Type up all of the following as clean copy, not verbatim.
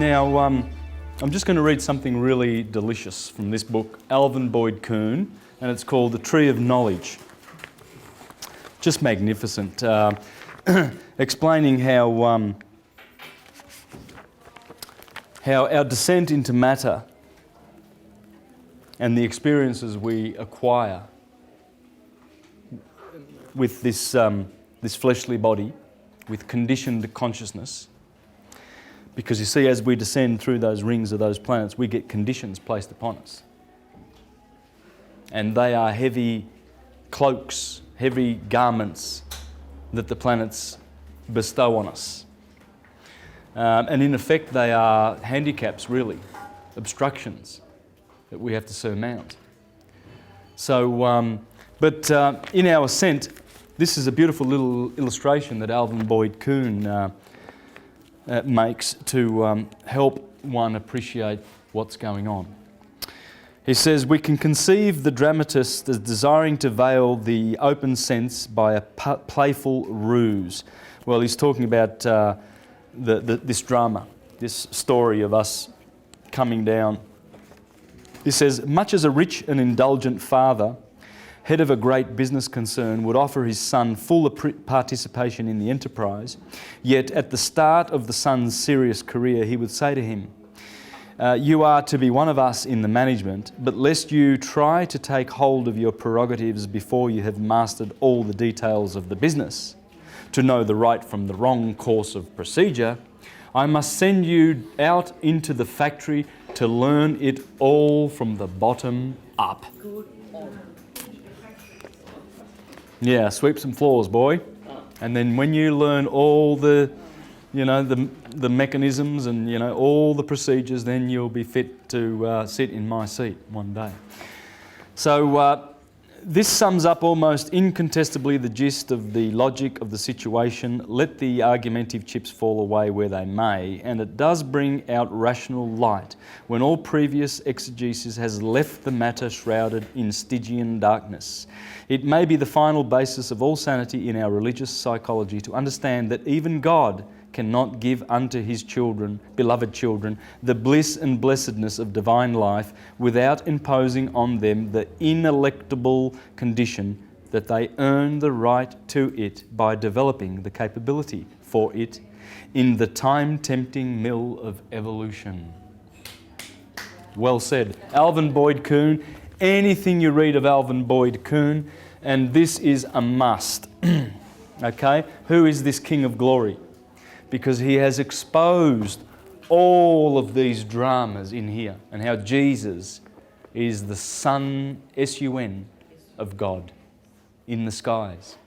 Now, I'm just going to read something really delicious from this book, Alvin Boyd Kuhn, and it's called The Tree of Knowledge. Just magnificent, explaining how our descent into matter and the experiences we acquire with this fleshly body, with conditioned consciousness. Because you see, as we descend through those rings of those planets, we get conditions placed upon us. And they are heavy cloaks, heavy garments that the planets bestow on us. And in effect, they are handicaps, really, obstructions that we have to surmount. So, but in our ascent, this is a beautiful little illustration that Alvin Boyd Kuhn makes to help one appreciate what's going on. He says, we can conceive the dramatist as desiring to veil the open sense by a playful ruse. Well, he's talking about this drama, this story of us coming down. He says, much as a rich and indulgent father, head of a great business concern, would offer his son full participation in the enterprise, yet at the start of the son's serious career, he would say to him, you are to be one of us in the management, but lest you try to take hold of your prerogatives before you have mastered all the details of the business, to know the right from the wrong course of procedure, I must send you out into the factory to learn it all from the bottom up. Yeah, sweep some floors, boy. And then when you learn all the, the mechanisms and, all the procedures, then you'll be fit to sit in my seat one day. So this sums up almost incontestably the gist of the logic of the situation. Let the argumentative chips fall away where they may, and it does bring out rational light when all previous exegesis has left the matter shrouded in Stygian darkness. It may be the final basis of all sanity in our religious psychology to understand that even God cannot give unto his children, beloved children, the bliss and blessedness of divine life without imposing on them the ineluctable condition that they earn the right to it by developing the capability for it in the time-tempting mill of evolution. Well said. Alvin Boyd Kuhn. Anything you read of Alvin Boyd Kuhn, and this is a must. Okay? Who is this King of Glory? Because he has exposed all of these dramas in here and how Jesus is the Son, S-U-N, of God in the skies.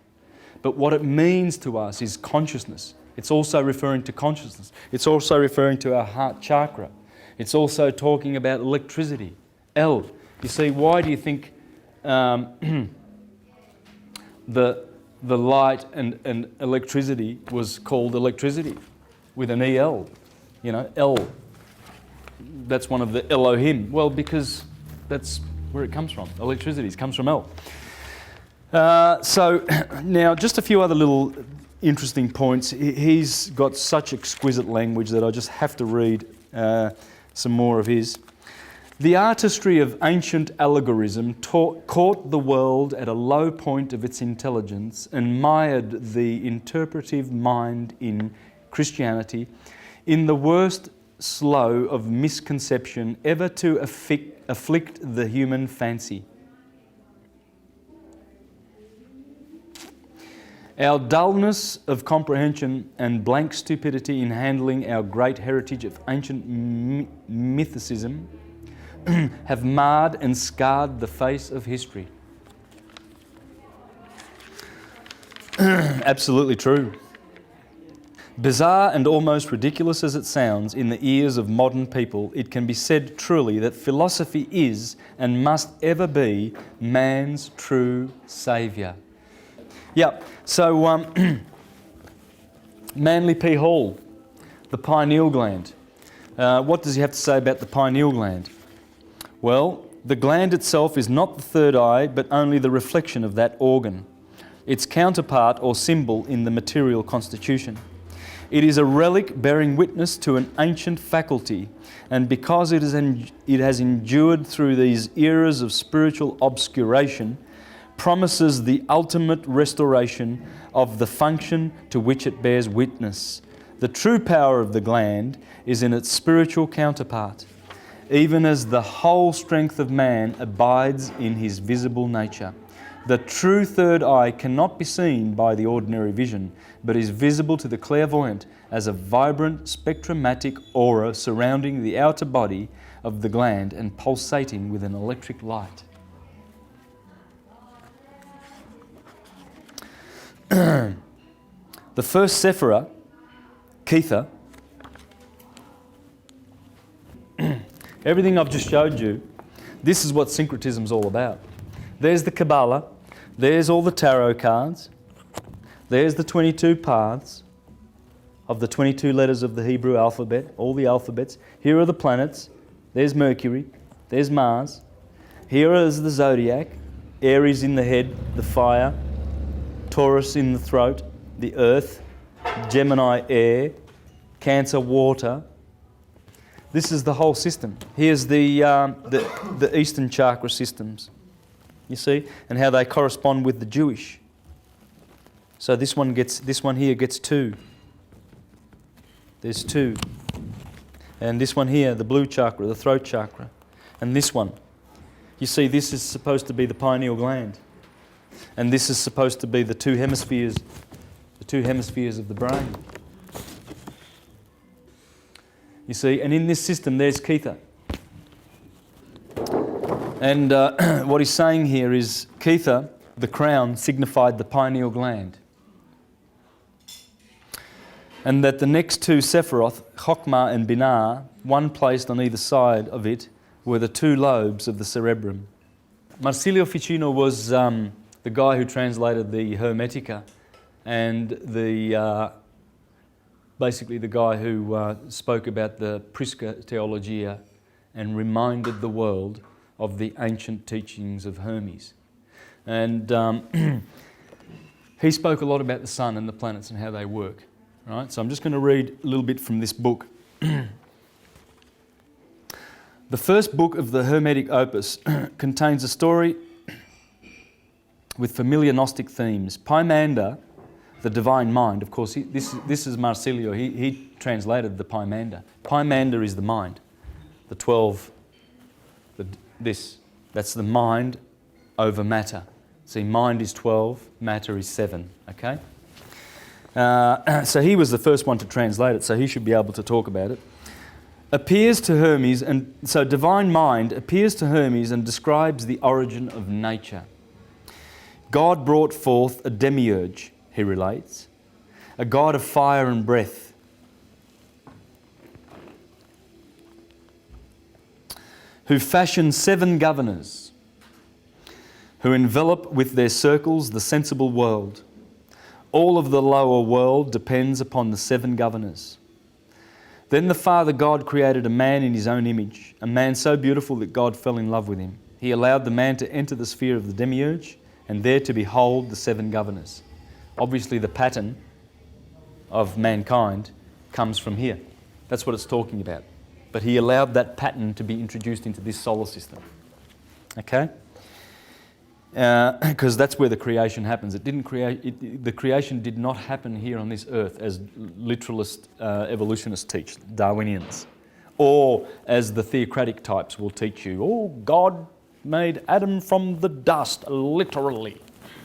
But what it means to us is consciousness. It's also referring to consciousness. It's also referring to our heart chakra. It's also talking about electricity, L. You see, why do you think the light and electricity was called electricity with an EL, L. That's one of the Elohim. Well, because that's where it comes from. Electricity comes from L. So now just a few other little interesting points. He's got such exquisite language that I just have to read some more of his. The artistry of ancient allegorism caught the world at a low point of its intelligence and mired the interpretive mind in Christianity in the worst slough of misconception ever to afflict the human fancy. Our dullness of comprehension and blank stupidity in handling our great heritage of ancient mythicism have marred and scarred the face of history. Absolutely true. Bizarre and almost ridiculous as it sounds in the ears of modern people, it can be said truly that philosophy is and must ever be man's true saviour. Yeah, so Manly P. Hall, the pineal gland. What does he have to say about the pineal gland? Well, the gland itself is not the third eye, but only the reflection of that organ, its counterpart or symbol in the material constitution. It is a relic bearing witness to an ancient faculty, and because it has endured through these eras of spiritual obscuration, promises the ultimate restoration of the function to which it bears witness. The true power of the gland is in its spiritual counterpart, even as the whole strength of man abides in his visible nature. The true third eye cannot be seen by the ordinary vision, but is visible to the clairvoyant as a vibrant spectromatic aura surrounding the outer body of the gland and pulsating with an electric light. The first Sephirah, Kether, everything I've just showed you, this is what syncretism's all about. There's the Kabbalah, there's all the tarot cards, there's the 22 paths of the 22 letters of the Hebrew alphabet, all the alphabets. Here are the planets, there's Mercury, there's Mars, here is the zodiac, Aries in the head, the fire, Taurus in the throat, the earth, Gemini air, Cancer water. This is the whole system. Here's the Eastern chakra systems, you see, and how they correspond with the Jewish. So this one here gets 2. There's 2. And this one here, the blue chakra, the throat chakra. And this one, you see, this is supposed to be the pineal gland. And this is supposed to be the two hemispheres of the brain. You see, and in this system there's Kether. And what he's saying here is Kether, the crown, signified the pineal gland. And that the next two Sephiroth, Chokhmah and Binah, one placed on either side of it, were the 2 lobes of the cerebrum. Marsilio Ficino was the guy who translated the Hermetica, and basically the guy who spoke about the Prisca Theologia and reminded the world of the ancient teachings of Hermes. And he spoke a lot about the sun and the planets and how they work. Right? So I'm just going to read a little bit from this book. The first book of the Hermetic opus contains a story with familiar Gnostic themes. Pymander, the divine mind, of course, this is Marsilio, he translated the Pymander. Pymander is the mind, the 12, that's the mind over matter. See, mind is 12, matter is 7, okay? So he was the first one to translate it, so he should be able to talk about it. Appears to Hermes, and so divine mind appears to Hermes and describes the origin of nature. God brought forth a demiurge, he relates, a god of fire and breath, who fashioned 7 governors, who envelop with their circles the sensible world. All of the lower world depends upon the 7 governors. Then the Father God created a man in his own image, a man so beautiful that God fell in love with him. He allowed the man to enter the sphere of the demiurge and there to behold the 7 governors. Obviously the pattern of mankind comes from here. That's what it's talking about. But he allowed that pattern to be introduced into this solar system. Okay? Because that's where the creation happens. The creation did not happen here on this earth as literalist evolutionists teach, Darwinians, or as the theocratic types will teach you. Oh, God made Adam from the dust, literally,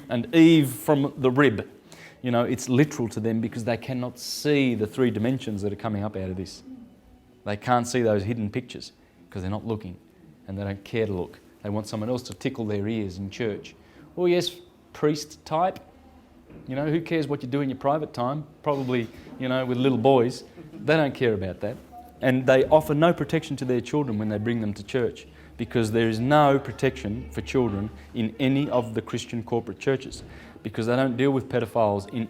and Eve from the rib. You know, it's literal to them because they cannot see the 3 dimensions that are coming up out of this. They can't see those hidden pictures because they're not looking and they don't care to look. They want someone else to tickle their ears in church. Oh yes, priest type. You know, who cares what you do in your private time? Probably, you know, with little boys. They don't care about that. And they offer no protection to their children when they bring them to church because there is no protection for children in any of the Christian corporate churches because they don't deal with pedophiles in,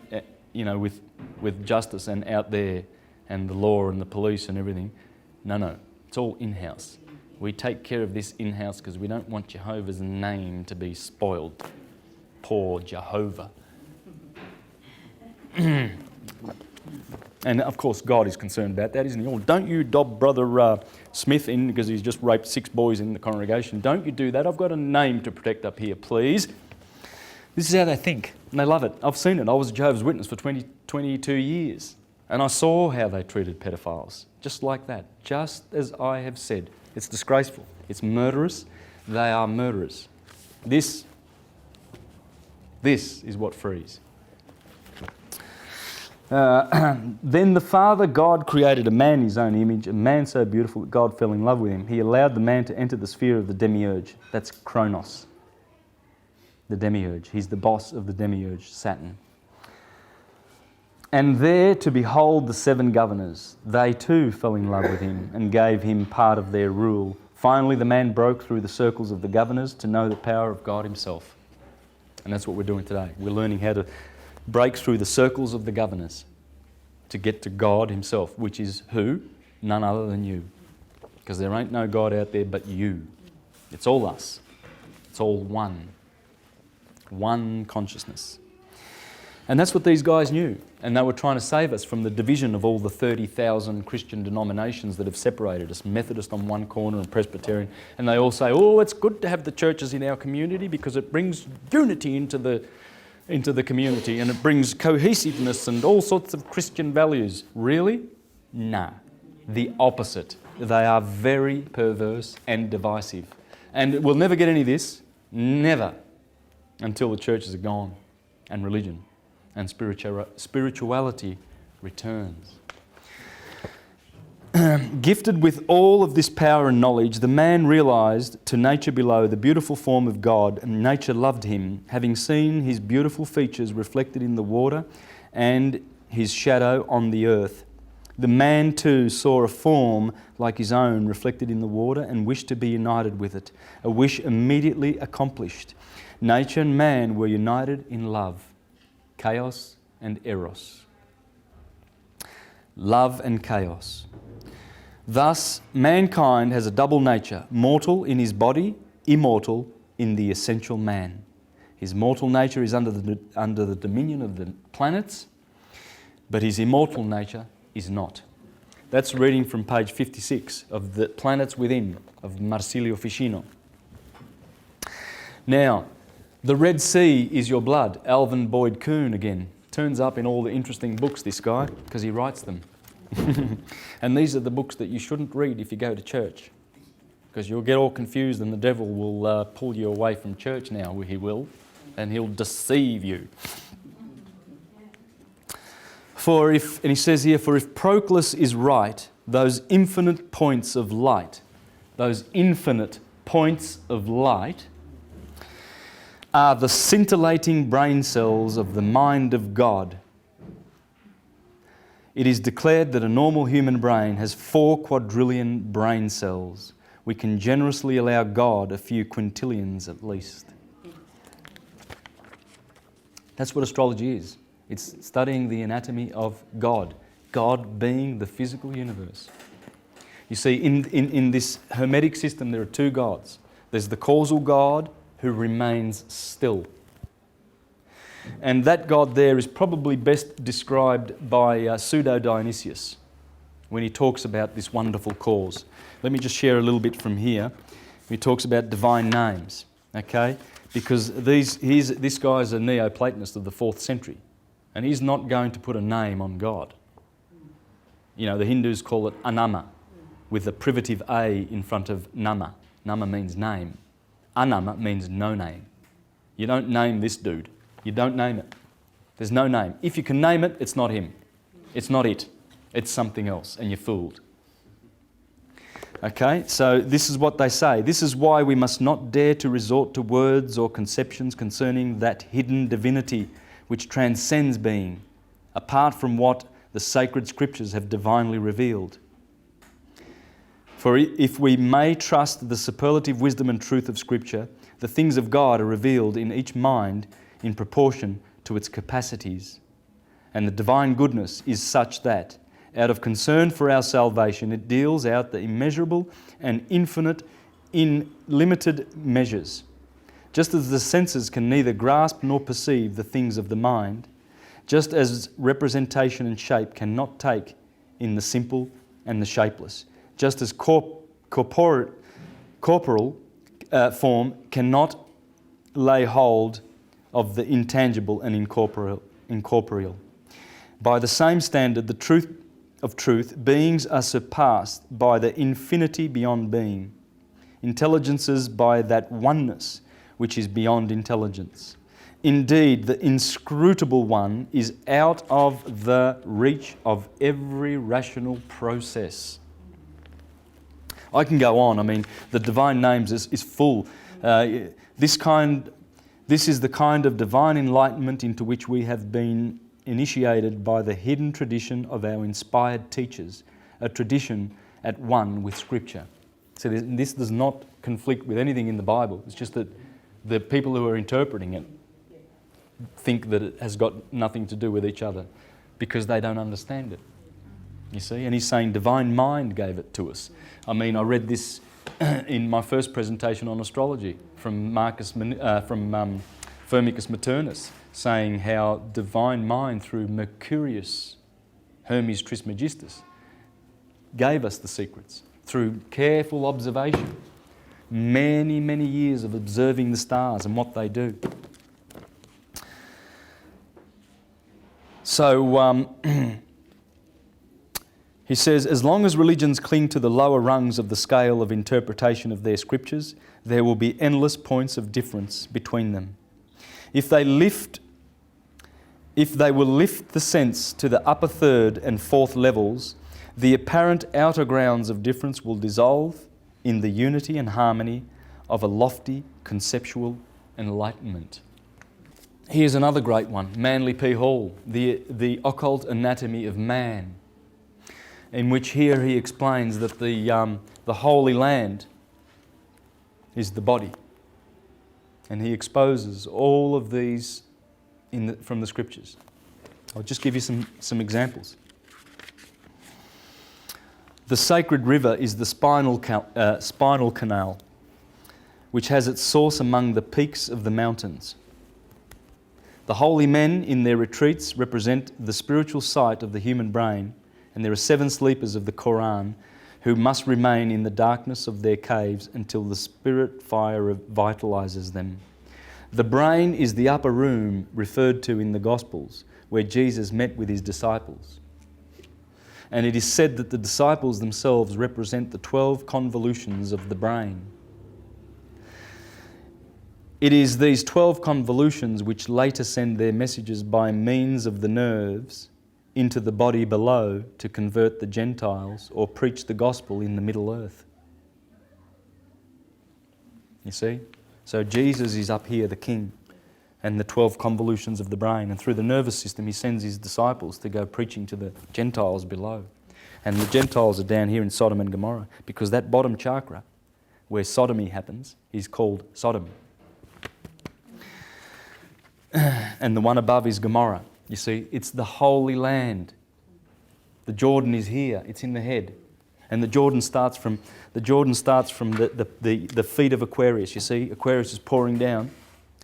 you know, with justice and out there and the law and the police and everything. No, it's all in-house. We take care of this in-house because we don't want Jehovah's name to be spoiled. Poor Jehovah. And of course, God is concerned about that, isn't he? Oh, don't you dob Brother Smith in because he's just raped 6 boys in the congregation. Don't you do that. I've got a name to protect up here, please. This is how they think, and they love it. I've seen it. I was a Jehovah's Witness for 22 years, and I saw how they treated pedophiles, just like that, just as I have said. It's disgraceful. It's murderous. They are murderers. This is what frees. Then the Father God created a man in his own image, a man so beautiful that God fell in love with him. He allowed the man to enter the sphere of the demiurge. That's Kronos, the demiurge. He's the boss of the demiurge, Saturn. And there to behold the 7 governors. They too fell in love with him and gave him part of their rule. Finally, the man broke through the circles of the governors to know the power of God himself. And that's what we're doing today. We're learning how to break through the circles of the governors to get to God himself, which is who? None other than you. Because there ain't no God out there but you. It's all us. It's all one. One consciousness. And that's what these guys knew. And they were trying to save us from the division of all the 30,000 Christian denominations that have separated us. Methodist on one corner and Presbyterian. And they all say, oh, it's good to have the churches in our community because it brings unity into the community and it brings cohesiveness and all sorts of Christian values. Really? Nah. The opposite. They are very perverse and divisive. And we'll never get any of this. Never. Until the churches are gone and religion and spirituality returns. Gifted with all of this power and knowledge, the man realised to nature below the beautiful form of God, and nature loved him, having seen his beautiful features reflected in the water and his shadow on the earth. The man too saw a form like his own reflected in the water and wished to be united with it, a wish immediately accomplished. Nature and man were united in love, chaos and eros. Love and chaos. Thus, mankind has a double nature, mortal in his body, immortal in the essential man. His mortal nature is under the dominion of the planets, but his immortal nature is not. That's reading from page 56 of The Planets Within of Marsilio Ficino. Now, the Red Sea is your blood. Alvin Boyd Kuhn again. Turns up in all the interesting books, this guy, because he writes them. And these are the books that you shouldn't read if you go to church, because you'll get all confused and the devil will pull you away from church now, he will, and he'll deceive you. And he says here, for if Proclus is right, those infinite points of light are the scintillating brain cells of the mind of God. It is declared that a normal human brain has 4 quadrillion brain cells. We can generously allow God a few quintillions at least. That's what astrology is. It's studying the anatomy of God. God being the physical universe. You see, in this Hermetic system, there are 2 gods. There's the causal God who remains still. And that God there is probably best described by Pseudo-Dionysius when he talks about this wonderful cause. Let me just share a little bit from here. He talks about divine names, okay? Because this guy is a Neoplatonist of the 4th century, and he's not going to put a name on God. You know, the Hindus call it Anama, with the privative A in front of Nama. Nama means name. Anama means no name. You don't name this dude. You don't name it. There's no name. If you can name it, it's not him. It's not it. It's something else, and you're fooled. Okay, so this is what they say. This is why we must not dare to resort to words or conceptions concerning that hidden divinity which transcends being, apart from what the sacred scriptures have divinely revealed. For if we may trust the superlative wisdom and truth of Scripture, the things of God are revealed in each mind in proportion to its capacities. And the divine goodness is such that, out of concern for our salvation, it deals out the immeasurable and infinite in limited measures. Just as the senses can neither grasp nor perceive the things of the mind, just as representation and shape cannot take in the simple and the shapeless, just as corporal form cannot lay hold of the intangible and incorporeal. By the same standard, the truth of truth, beings are surpassed by the infinity beyond being, intelligences by that oneness which is beyond intelligence. Indeed, the inscrutable one is out of the reach of every rational process. I can go on. I mean, the divine names is full. This is the kind of divine enlightenment into which we have been initiated by the hidden tradition of our inspired teachers, a tradition at one with Scripture. So this does not conflict with anything in the Bible. It's just that the people who are interpreting it think that it has got nothing to do with each other because they don't understand it. You see? And he's saying divine mind gave it to us. I mean, I read this in my first presentation on astrology from Firmicus Maternus, saying how divine mind through Mercurius, Hermes Trismegistus, gave us the secrets through careful observation, many, many years of observing the stars and what they do. So he says, as long as religions cling to the lower rungs of the scale of interpretation of their scriptures, there will be endless points of difference between them. If they will lift the sense to the upper third and fourth levels, the apparent outer grounds of difference will dissolve in the unity and harmony of a lofty conceptual enlightenment. Here's another great one, Manly P. Hall, the Occult Anatomy of Man, in which here he explains that the Holy Land is the body. And he exposes all of these from the Scriptures. I'll just give you some examples. The sacred river is the spinal canal, which has its source among the peaks of the mountains. The holy men in their retreats represent the spiritual sight of the human brain, and there are 7 sleepers of the Quran who must remain in the darkness of their caves until the spirit fire vitalizes them. The brain is the upper room referred to in the Gospels, where Jesus met with his disciples. And it is said that the disciples themselves represent the 12 convolutions of the brain. It is these 12 convolutions which later send their messages by means of the nerves into the body below to convert the Gentiles or preach the gospel in the Middle Earth. You see? So Jesus is up here, the king, and the 12 convolutions of the brain. And through the nervous system, he sends his disciples to go preaching to the Gentiles below. And the Gentiles are down here in Sodom and Gomorrah, because that bottom chakra, where sodomy happens, is called Sodom. And the one above is Gomorrah. You see, it's the Holy Land. The Jordan is here, it's in the head. And the Jordan starts from the feet of Aquarius. You see, Aquarius is pouring down,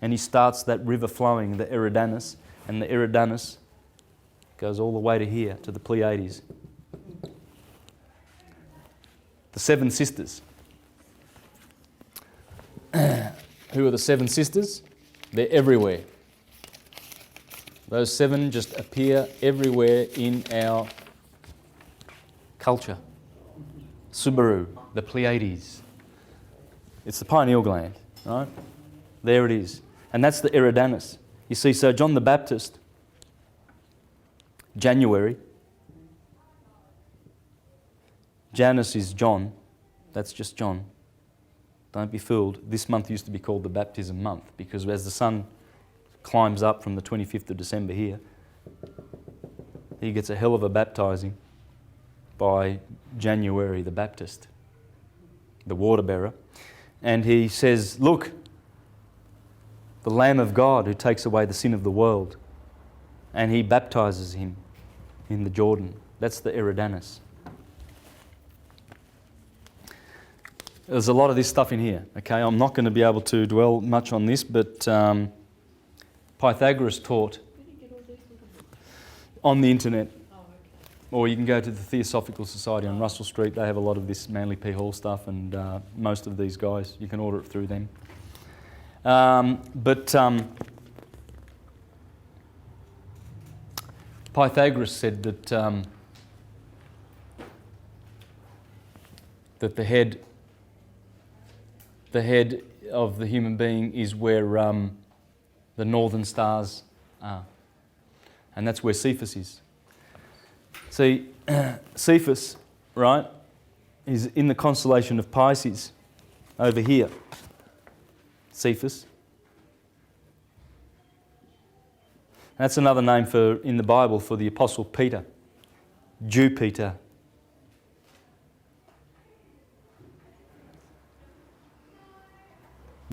and he starts that river flowing, the Eridanus, and the Eridanus goes all the way to here, to the Pleiades. The 7 sisters. Who are the 7 sisters? They're everywhere. Those 7 just appear everywhere in our culture. Subaru, the Pleiades. It's the pineal gland, right? There it is. And that's the Eridanus. You see, so John the Baptist, January. Janus is John. That's just John. Don't be fooled. This month used to be called the baptism month, because as the sun climbs up from the 25th of December here, he gets a hell of a baptizing by January the Baptist, the water bearer. And he says, look, the Lamb of God who takes away the sin of the world. And he baptizes him in the Jordan. That's the Eridanus. There's a lot of this stuff in here. Okay, I'm not going to be able to dwell much on this, but Pythagoras taught on the internet. Oh, okay. Or you can go to the Theosophical Society on Russell Street. They have a lot of this Manly P. Hall stuff, and most of these guys, you can order it through them. Pythagoras said that that the head of the human being is where the northern stars are, and that's where Cephas is. See, Cephas, right, is in the constellation of Pisces, over here. Cephas. That's another name for in the Bible for the Apostle Peter, Jupiter.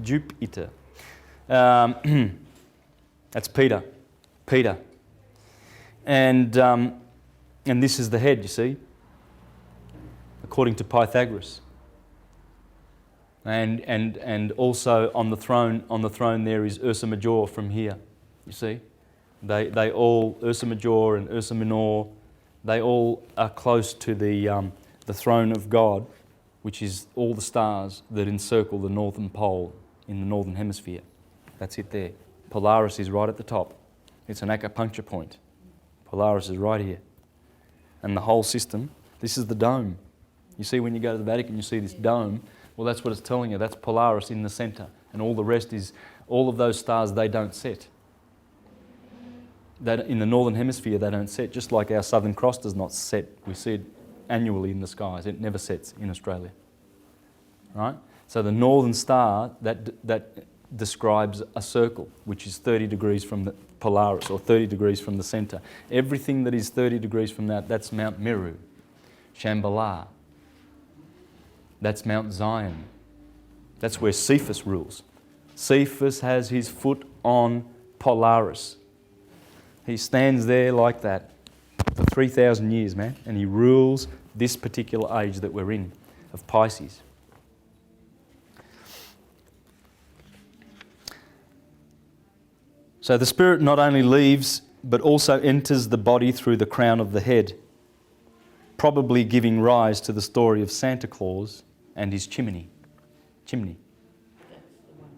Jupiter. That's Peter. Peter. And this is the head, you see, according to Pythagoras. And also on the throne there is Ursa Major from here, you see. They all, Ursa Major and Ursa Minor, they all are close to the throne of God, which is all the stars that encircle the northern pole in the northern hemisphere. That's it there. Polaris is right at the top. It's an acupuncture point. Polaris is right here. And the whole system, this is the dome. You see when you go to the Vatican, you see this dome. Well, that's what it's telling you. That's Polaris in the centre. And all the rest is, all of those stars, they don't set. That in the northern hemisphere, they don't set. Just like our Southern Cross does not set. We see it annually in the skies. It never sets in Australia. Right? So the northern star, that describes a circle, which is 30 degrees from the Polaris, or 30 degrees from the centre. Everything that is 30 degrees from that, that's Mount Meru, Shambhala. That's Mount Zion. That's where Cephas rules. Cephas has his foot on Polaris. He stands there like that for 3,000 years, man, and he rules this particular age that we're in, of Pisces. So the spirit not only leaves, but also enters the body through the crown of the head, probably giving rise to the story of Santa Claus and his chimney. Chimney. That's the one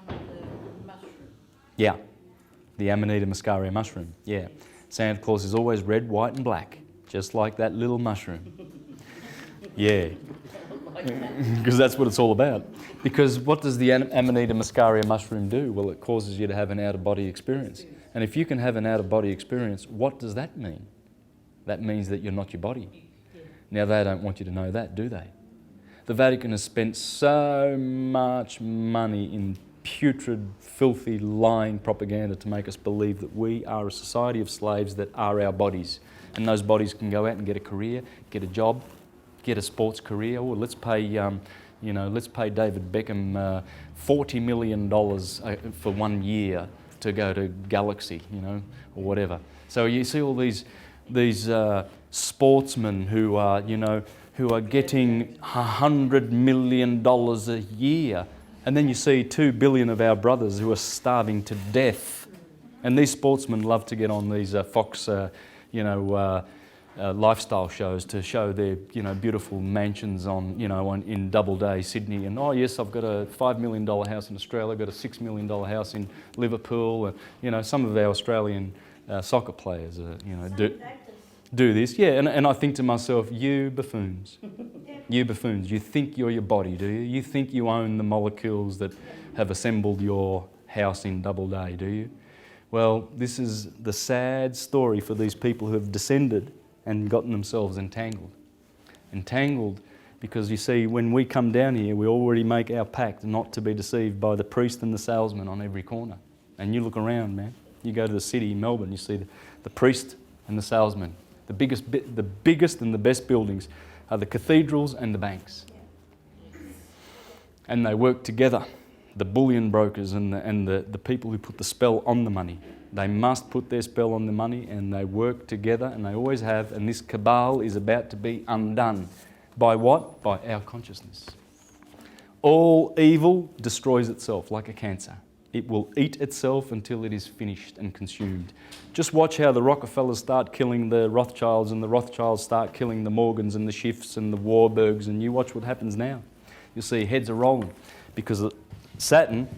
I had. The one with the mushroom. Yeah. The Amanita muscaria mushroom. Yeah. Santa Claus is always red, white and black, just like that little mushroom. Yeah. Because that's what it's all about. Because what does the Amanita muscaria mushroom do? Well, it causes you to have an out-of-body experience. And if you can have an out-of-body experience, what does that mean? That means that you're not your body. Now, they don't want you to know that, do they? The Vatican has spent so much money in putrid, filthy, lying propaganda to make us believe that we are a society of slaves that are our bodies. And those bodies can go out and get a career, get a job, get a sports career. Or let's pay, let's pay David Beckham $40 million for 1 year to go to Galaxy, or whatever. So you see all these sportsmen who are getting $100 million a year. And then you see 2 billion of our brothers who are starving to death. And these sportsmen love to get on these Fox, lifestyle shows to show their, beautiful mansions in Doubleday, Sydney. And, oh yes, I've got a $5 million house in Australia, I've got a $6 million house in Liverpool. And, some of our Australian soccer players, do this. Yeah, and I think to myself, you buffoons. You buffoons. You think you're your body, do you? You think you own the molecules that have assembled your house in Doubleday, do you? Well, this is the sad story for these people who have descended and gotten themselves entangled. Entangled because, you see, when we come down here, we already make our pact not to be deceived by the priest and the salesman on every corner. And you look around, man. You go to the city in Melbourne, you see the priest and the salesman. The biggest and the best buildings are the cathedrals and the banks. And they work together. The bullion brokers and the people who put the spell on the money. They must put their spell on the money, and they work together, and they always have. And this cabal is about to be undone. By what? By our consciousness. All evil destroys itself like a cancer. It will eat itself until it is finished and consumed. Just watch how the Rockefellers start killing the Rothschilds, and the Rothschilds start killing the Morgans and the Schiffs and the Warburgs, and you watch what happens now. You'll see heads are rolling because Saturn,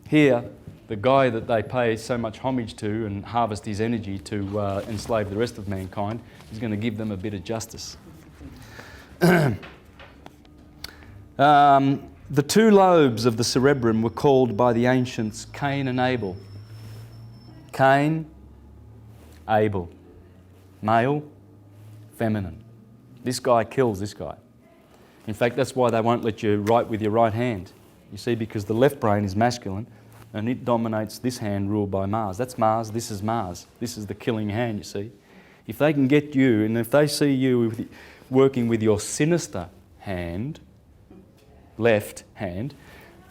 here, the guy that they pay so much homage to and harvest his energy to enslave the rest of mankind, is going to give them a bit of justice. The two lobes of the cerebrum were called by the ancients Cain and Abel. Cain, Abel. Male, feminine. This guy kills this guy. In fact, that's why they won't let you write with your right hand. You see, because the left brain is masculine and it dominates this hand ruled by Mars. That's Mars, this is Mars. This is the killing hand, you see. If they can get you, and if they see you working with your sinister hand, left hand,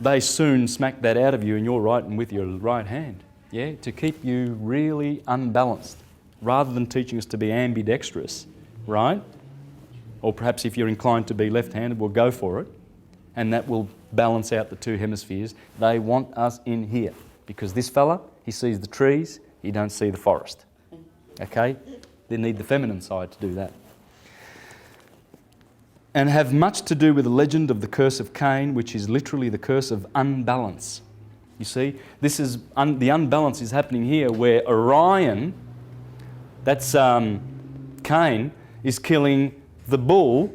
they soon smack that out of you and you're writing with your right hand, yeah, to keep you really unbalanced, rather than teaching us to be ambidextrous, right? Or perhaps if you're inclined to be left-handed, we'll go for it, and that will balance out the two hemispheres. They want us in here, because this fella, he sees the trees, he don't see the forest, okay? They need the feminine side to do that. And have much to do with the legend of the curse of Cain, which is literally the curse of unbalance. You see, this is the unbalance is happening here, where Orion, that's Cain, is killing the bull,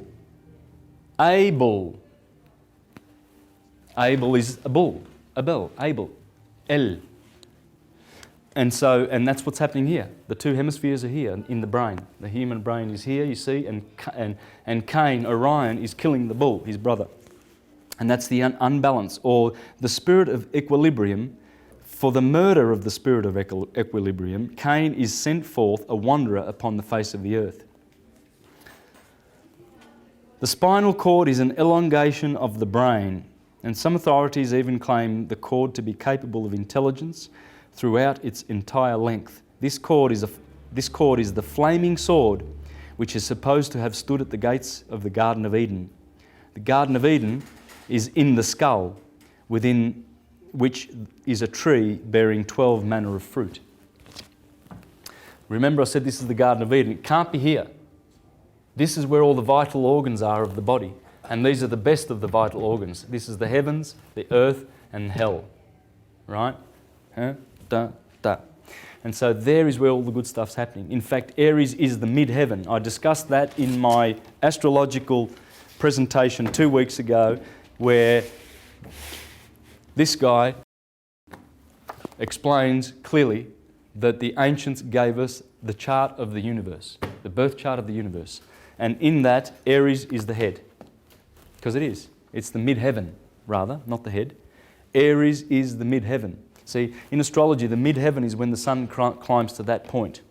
Abel. Abel is a bull, Abel, El. And that's what's happening here. The two hemispheres are here in the brain. The human brain is here, you see, and Cain, Orion, is killing the bull, his brother. And that's the unbalance, or the spirit of equilibrium. For the murder of the spirit of equilibrium, Cain is sent forth a wanderer upon the face of the earth. The spinal cord is an elongation of the brain, and some authorities even claim the cord to be capable of intelligence throughout its entire length. This cord is the flaming sword which is supposed to have stood at the gates of the Garden of Eden. The Garden of Eden is in the skull, within which is a tree bearing 12 manner of fruit. Remember, I said this is the Garden of Eden. It can't be here. This is where all the vital organs are of the body, and these are the best of the vital organs. This is the heavens, the earth, and hell. Right? Huh? Da, da. And so there is where all the good stuff's happening. In fact, Aries is the mid-heaven. I discussed that in my astrological presentation 2 weeks ago, where this guy explains clearly that the ancients gave us the chart of the universe, the birth chart of the universe. And in that, Aries is the head. Because it is. It's the mid-heaven, rather, not the head. Aries is the mid-heaven. See, in astrology, the mid-heaven is when the sun climbs to that point.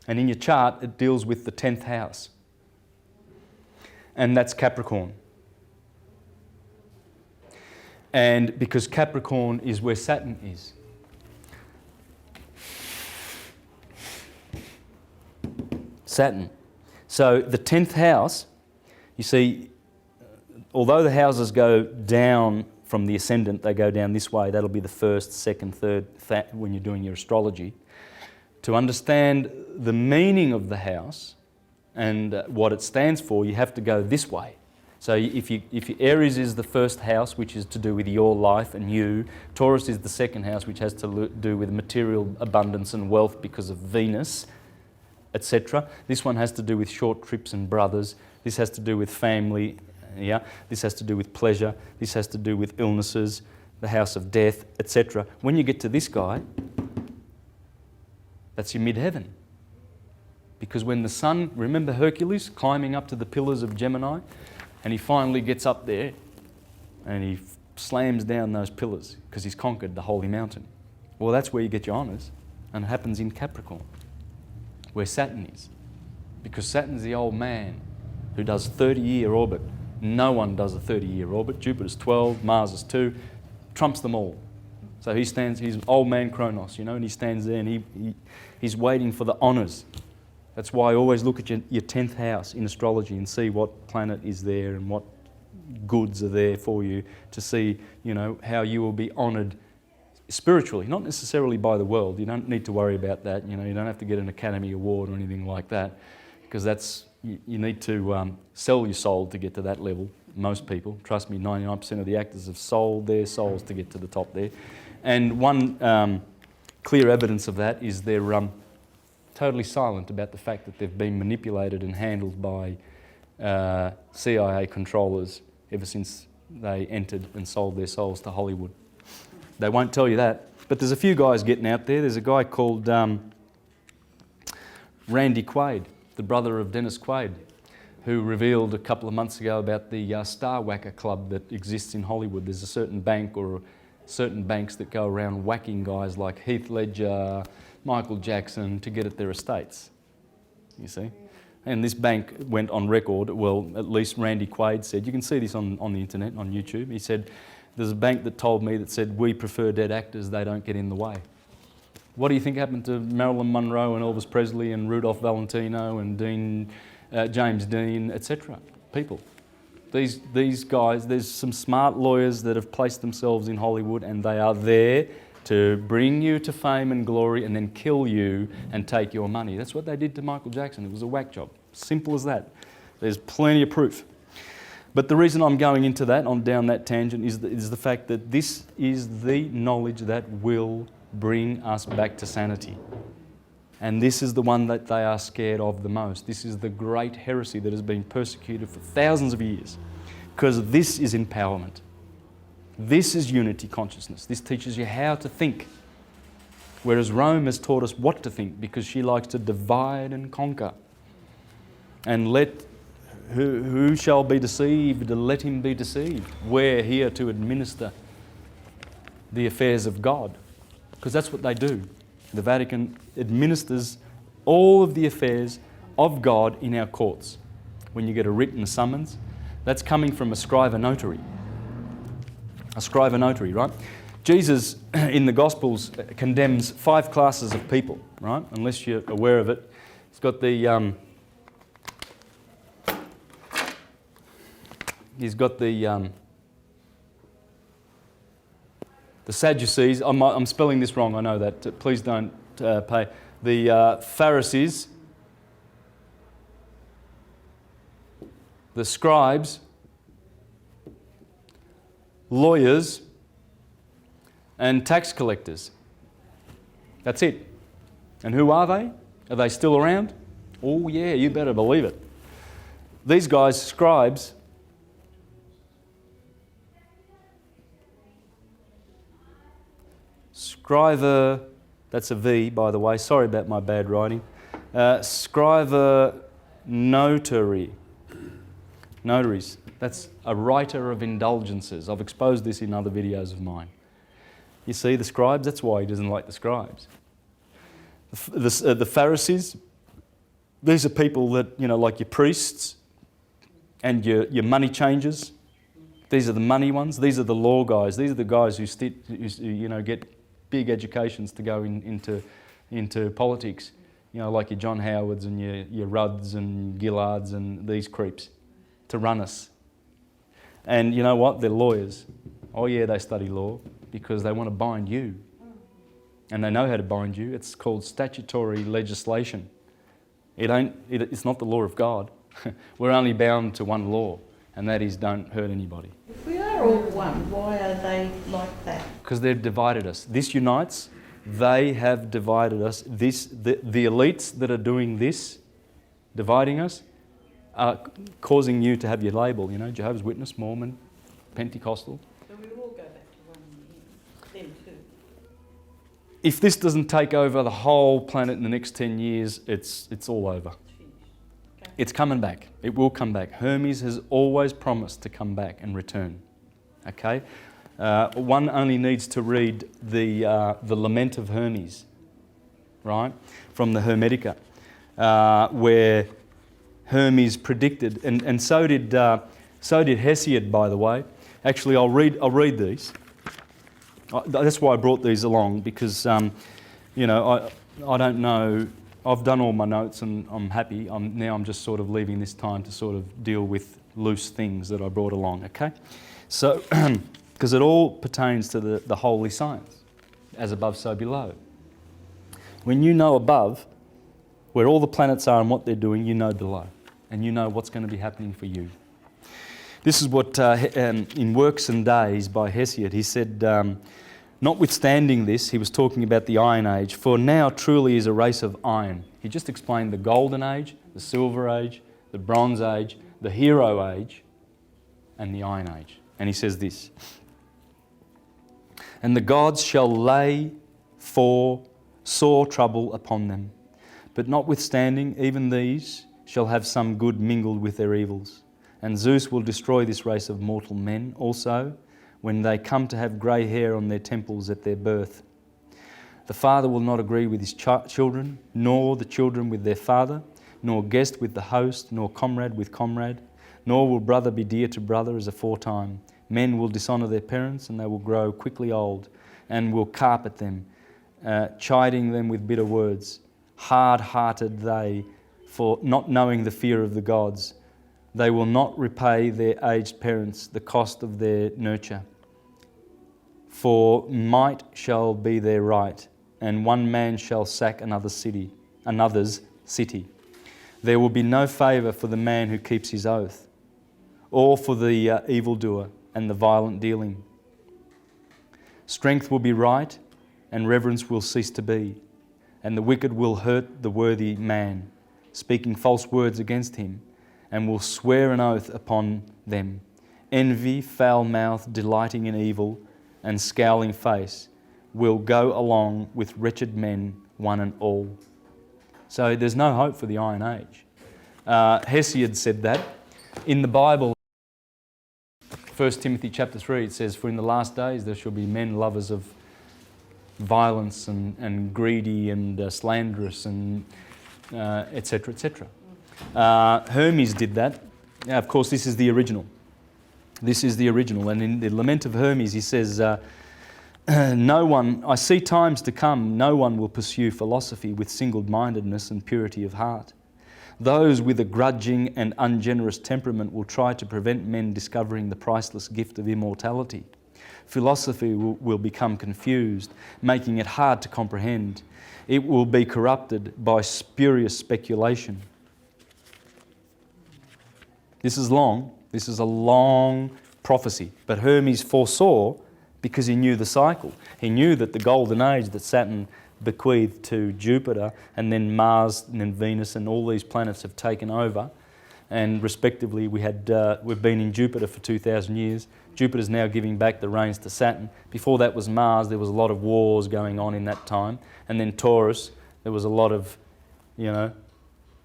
And in your chart, it deals with the 10th house. And that's Capricorn. And because Capricorn is where Saturn is. Saturn. So the 10th house, you see, although the houses go down from the ascendant, they go down this way. That'll be the first, second, third, when you're doing your astrology. To understand the meaning of the house and what it stands for, you have to go this way. So if Aries is the first house, which is to do with your life and you, Taurus is the second house, which has to do with material abundance and wealth because of Venus, etc. This one has to do with short trips and brothers. This has to do with family. Yeah, this has to do with pleasure. This has to do with illnesses, the house of death, etc. When you get to this guy, that's your mid-heaven. Because when the sun, remember Hercules climbing up to the pillars of Gemini, and he finally gets up there and he slams down those pillars because he's conquered the holy mountain. Well, that's where you get your honours, and it happens in Capricorn, where Saturn is. Because Saturn's the old man who does 30-year orbit. No one does a 30-year orbit. Jupiter's 12, Mars is 2, trumps them all. So he stands, he's old man Kronos, you know, and he stands there and he's waiting for the honours. That's why I always look at your 10th house in astrology and see what planet is there and what goods are there for you to see, how you will be honoured spiritually, not necessarily by the world. You don't need to worry about that. You don't have to get an Academy Award or anything like that, because you need to sell your soul to get to that level. Most people, trust me, 99% of the actors have sold their souls to get to the top there. And one clear evidence of that is they're totally silent about the fact that they've been manipulated and handled by CIA controllers ever since they entered and sold their souls to Hollywood. They won't tell you that. But there's a few guys getting out there. There's a guy called Randy Quaid, the brother of Dennis Quaid, who revealed a couple of months ago about the Star Whacker Club that exists in Hollywood. There's a certain bank or certain banks that go around whacking guys like Heath Ledger, Michael Jackson to get at their estates, you see. And this bank went on record, well, at least Randy Quaid said, you can see this on the internet, on YouTube, he said, there's a bank that told me that said, we prefer dead actors, they don't get in the way. What do you think happened to Marilyn Monroe and Elvis Presley and Rudolph Valentino and James Dean, etc.? People. These guys, there's some smart lawyers that have placed themselves in Hollywood, and they are there to bring you to fame and glory and then kill you and take your money. That's what they did to Michael Jackson. It was a whack job. Simple as that. There's plenty of proof. But the reason I'm going into that, down that tangent, is the fact that this is the knowledge that will bring us back to sanity. And this is the one that they are scared of the most. This is the great heresy that has been persecuted for thousands of years, because this is empowerment. This is unity consciousness. This teaches you how to think. Whereas Rome has taught us what to think, because she likes to divide and conquer. And let who shall be deceived, let him be deceived. We're here to administer the affairs of God, because that's what they do. The Vatican administers all of the affairs of God in our courts. When you get a written summons, that's coming from a scriva notary. A scriva notary, right? Jesus in the Gospels condemns 5 classes of people, right? Unless you're aware of it. He's got the Sadducees. I'm spelling this wrong, I know that. Please don't pay. The Pharisees, the scribes, lawyers, and tax collectors. That's it. And who are they? Are they still around? Oh yeah, you better believe it. These guys, scribes, scriva, that's a V by the way, sorry about my bad writing. Scriva notary. Notaries, that's a writer of indulgences. I've exposed this in other videos of mine. You see the scribes, that's why he doesn't like the scribes. The Pharisees, these are people that, like your priests and your money changers. These are the money ones. These are the law guys. These are the guys who get big educations to go into politics. Like your John Howards and your Rudds and Gillards and these creeps to run us. And you know what? They're lawyers. Oh yeah, they study law because they want to bind you. And they know how to bind you. It's called statutory legislation. It's not the law of God. We're only bound to one law, and that is don't hurt anybody. If we are all one, why are they like that? Because they've divided us. This unites. They have divided us. The elites that are doing this, dividing us, are causing you to have your label, Jehovah's Witness, Mormon, Pentecostal. So we all go back to one in the end, them too. If this doesn't take over the whole planet in the next 10 years, it's all over. Okay. It's coming back. It will come back. Hermes has always promised to come back and return. Okay? One only needs to read the Lament of Hermes, right, from the Hermetica, where Hermes predicted, and so did Hesiod, by the way. Actually, I'll read these. That's why I brought these along, because I don't know. I've done all my notes and I'm happy. Now I'm just sort of leaving this time to sort of deal with loose things that I brought along, okay? So, because it all pertains to the holy science, as above, so below. When you know above, where all the planets are and what they're doing, you know below. And you know what's going to be happening for you. This is what, in Works and Days by Hesiod, he said, notwithstanding this, he was talking about the Iron Age, for now truly is a race of iron. He just explained the Golden Age, the Silver Age, the Bronze Age, the Hero Age, and the Iron Age. And he says this, and the gods shall lay for sore trouble upon them, but notwithstanding, even these shall have some good mingled with their evils. And Zeus will destroy this race of mortal men also, when they come to have grey hair on their temples at their birth. The father will not agree with his children, nor the children with their father, nor guest with the host, nor comrade with comrade, nor will brother be dear to brother as aforetime. Men will dishonour their parents, and they will grow quickly old, and will carp at them, chiding them with bitter words. Hard-hearted they, for not knowing the fear of the gods. They will not repay their aged parents the cost of their nurture. For might shall be their right, and one man shall sack another's city. There will be no favour for the man who keeps his oath, or for the evildoer and the violent dealing. Strength will be right, and reverence will cease to be, and the wicked will hurt the worthy man, speaking false words against him, and will swear an oath upon them. Envy, foul mouth, delighting in evil, and scowling face will go along with wretched men, one and all. So there's no hope for the Iron Age. Hesiod said that. In the Bible, 1 Timothy chapter 3, it says, for in the last days there shall be men lovers of violence and greedy and slanderous and etc., etc. Hermes did that. Now, of course, this is the original. This is the original. And in the Lament of Hermes, he says, no one, I see times to come, no one will pursue philosophy with single-mindedness and purity of heart. Those with a grudging and ungenerous temperament will try to prevent men discovering the priceless gift of immortality. Philosophy will become confused, making it hard to comprehend. It will be corrupted by spurious speculation. This is long. This is a long prophecy. But Hermes foresaw because he knew the cycle. He knew that the golden age that Saturn bequeathed to Jupiter, and then Mars and then Venus and all these planets have taken over. And respectively, we've been in Jupiter for 2,000 years. Jupiter's now giving back the reins to Saturn. Before that was Mars. There was a lot of wars going on in that time. And then Taurus, there was a lot of,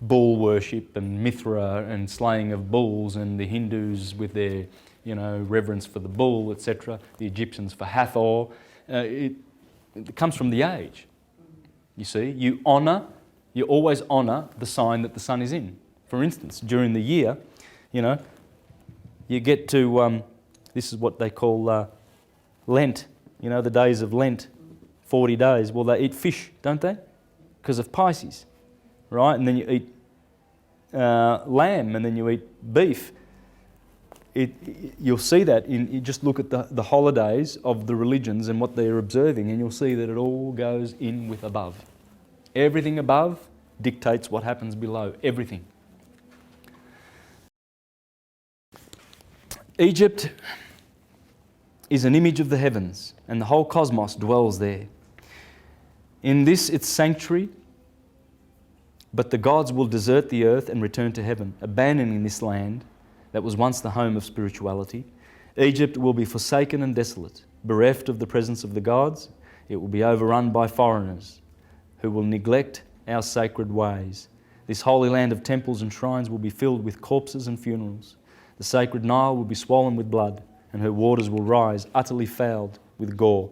bull worship and Mithra and slaying of bulls, and the Hindus with their, reverence for the bull, etc. The Egyptians for Hathor. It comes from the age. You see, you always honour the sign that the sun is in. For instance, during the year, you get to, this is what they call Lent, the days of Lent, 40 days. Well, they eat fish, don't they? Because of Pisces, right? And then you eat lamb, and then you eat beef. You'll see that you just look at the holidays of the religions and what they're observing, and you'll see that it all goes in with above. Everything above dictates what happens below. Everything. Egypt is an image of the heavens, and the whole cosmos dwells there. In this its sanctuary, but the gods will desert the earth and return to heaven, abandoning this land that was once the home of spirituality. Egypt will be forsaken and desolate, bereft of the presence of the gods. It will be overrun by foreigners who will neglect our sacred ways. This holy land of temples and shrines will be filled with corpses and funerals. The sacred Nile will be swollen with blood, and her waters will rise utterly fouled with gore.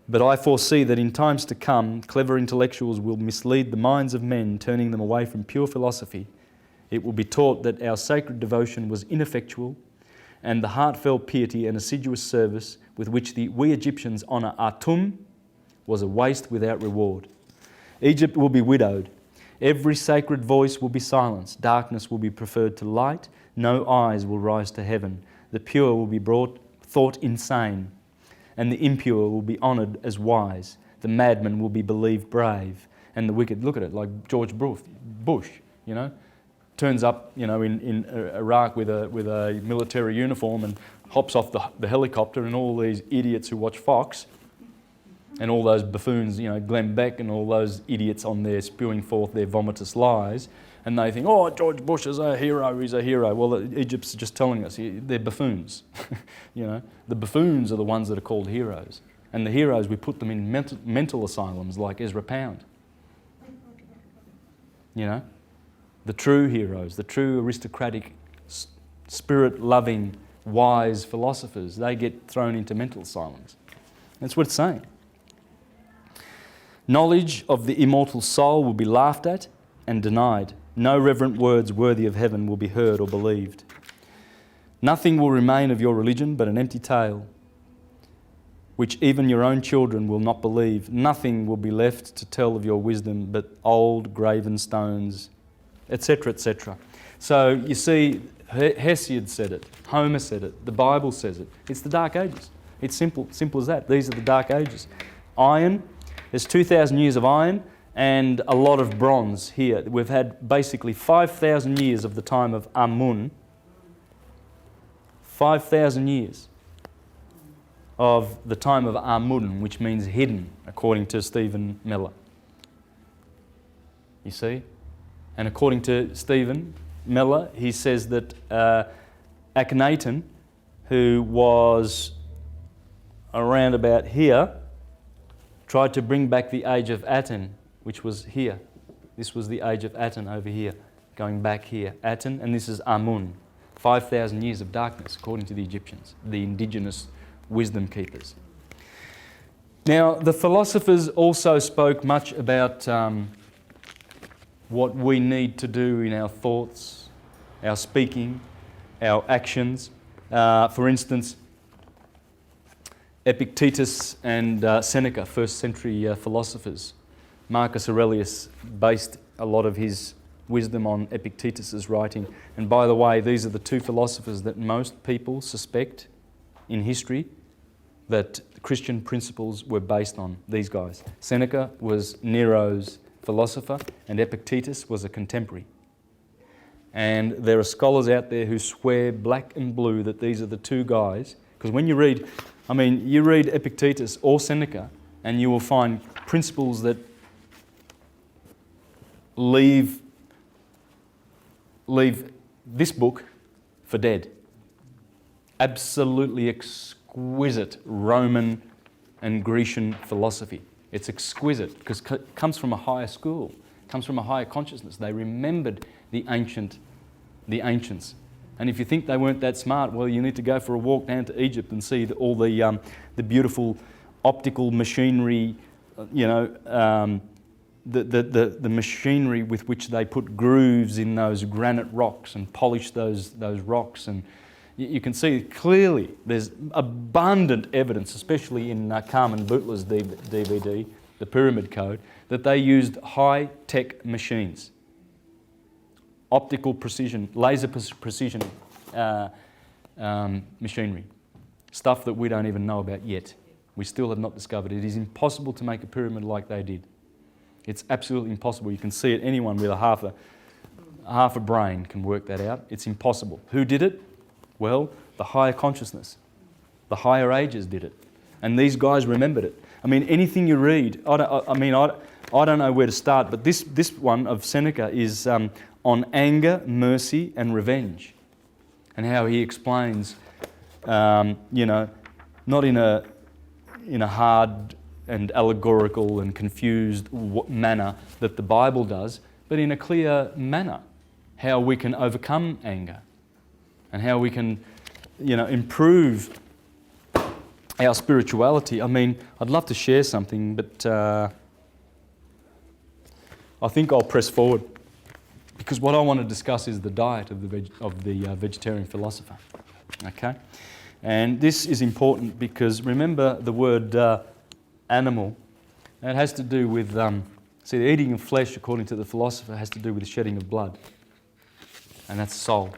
But I foresee that in times to come, clever intellectuals will mislead the minds of men, turning them away from pure philosophy. It will be taught that our sacred devotion was ineffectual, and the heartfelt piety and assiduous service with which we Egyptians honour Atum was a waste without reward. Egypt will be widowed, Every sacred voice will be silenced. Darkness will be preferred to light. No eyes will rise to heaven. The pure will be thought insane, and the impure will be honoured as wise. The madman will be believed brave, and the wicked, look at it, like George Bush, you know, turns up, you know, in Iraq with a military uniform and hops off the helicopter, and all these idiots who watch Fox and all those buffoons, you know, Glenn Beck and all those idiots on there spewing forth their vomitous lies, and they think, oh, George Bush is a hero, he's a hero. Well, Egypt's just telling us they're buffoons. You know, the buffoons are the ones that are called heroes. And the heroes, we put them in mental asylums like Ezra Pound. You know, the true heroes, the true aristocratic, spirit-loving, wise philosophers, they get thrown into mental asylums. That's what it's saying. Knowledge of the immortal soul will be laughed at and denied. No reverent words worthy of heaven will be heard or believed. Nothing will remain of your religion but an empty tale, which even your own children will not believe. Nothing will be left to tell of your wisdom but old graven stones, etc., etc. So you see, Hesiod said it, Homer said it, the Bible says it. It's the Dark Ages. It's simple as that. These are the Dark Ages. Iron, there's 2,000 years of iron and a lot of bronze here. We've had basically 5,000 years of the time of Amun, 5,000 years of the time of Amun, which means hidden, according to Stephen Miller. You see? And according to Stephen Miller, he says that Akhenaten, who was around about here, tried to bring back the age of Aten, which was here. This was the age of Aten over here, going back here. Aten, and this is Amun. 5,000 years of darkness, according to the Egyptians, the indigenous wisdom keepers. Now, the philosophers also spoke much about what we need to do in our thoughts, our speaking, our actions. For instance, Epictetus and Seneca, first century philosophers. Marcus Aurelius based a lot of his wisdom on Epictetus's writing. And by the way, these are the two philosophers that most people suspect in history that Christian principles were based on, these guys. Seneca was Nero's philosopher and Epictetus was a contemporary. And there are scholars out there who swear black and blue that these are the two guys, because when you read, you read Epictetus or Seneca and you will find principles that leave this book for dead. Absolutely exquisite Roman and Grecian philosophy. It's exquisite because it comes from a higher school, comes from a higher consciousness. They remembered the ancients. And if you think they weren't that smart, well, you need to go for a walk down to Egypt and see all the beautiful optical machinery, the machinery with which they put grooves in those granite rocks and polish those rocks. And you can see clearly there's abundant evidence, especially in Carmen Butler's DVD, The Pyramid Code, that they used high-tech machines, optical precision, laser precision machinery, stuff that we don't even know about yet. We still have not discovered. It is impossible to make a pyramid like they did. It's absolutely impossible. You can see it. Anyone with a half a brain can work that out. It's impossible. Who did it? Well, the higher consciousness, the higher ages did it, and these guys remembered it. Anything you read, I don't know where to start, but this one of Seneca is on anger, mercy, and revenge, and how he explains, not in a hard and allegorical and confused manner that the Bible does, but in a clear manner, how we can overcome anger and how we can, improve our spirituality. I'd love to share something, but I think I'll press forward because what I want to discuss is the diet of the vegetarian philosopher. Okay, and this is important because remember the word animal. It has to do with See, the eating of flesh, according to the philosopher, has to do with the shedding of blood. And that's soul,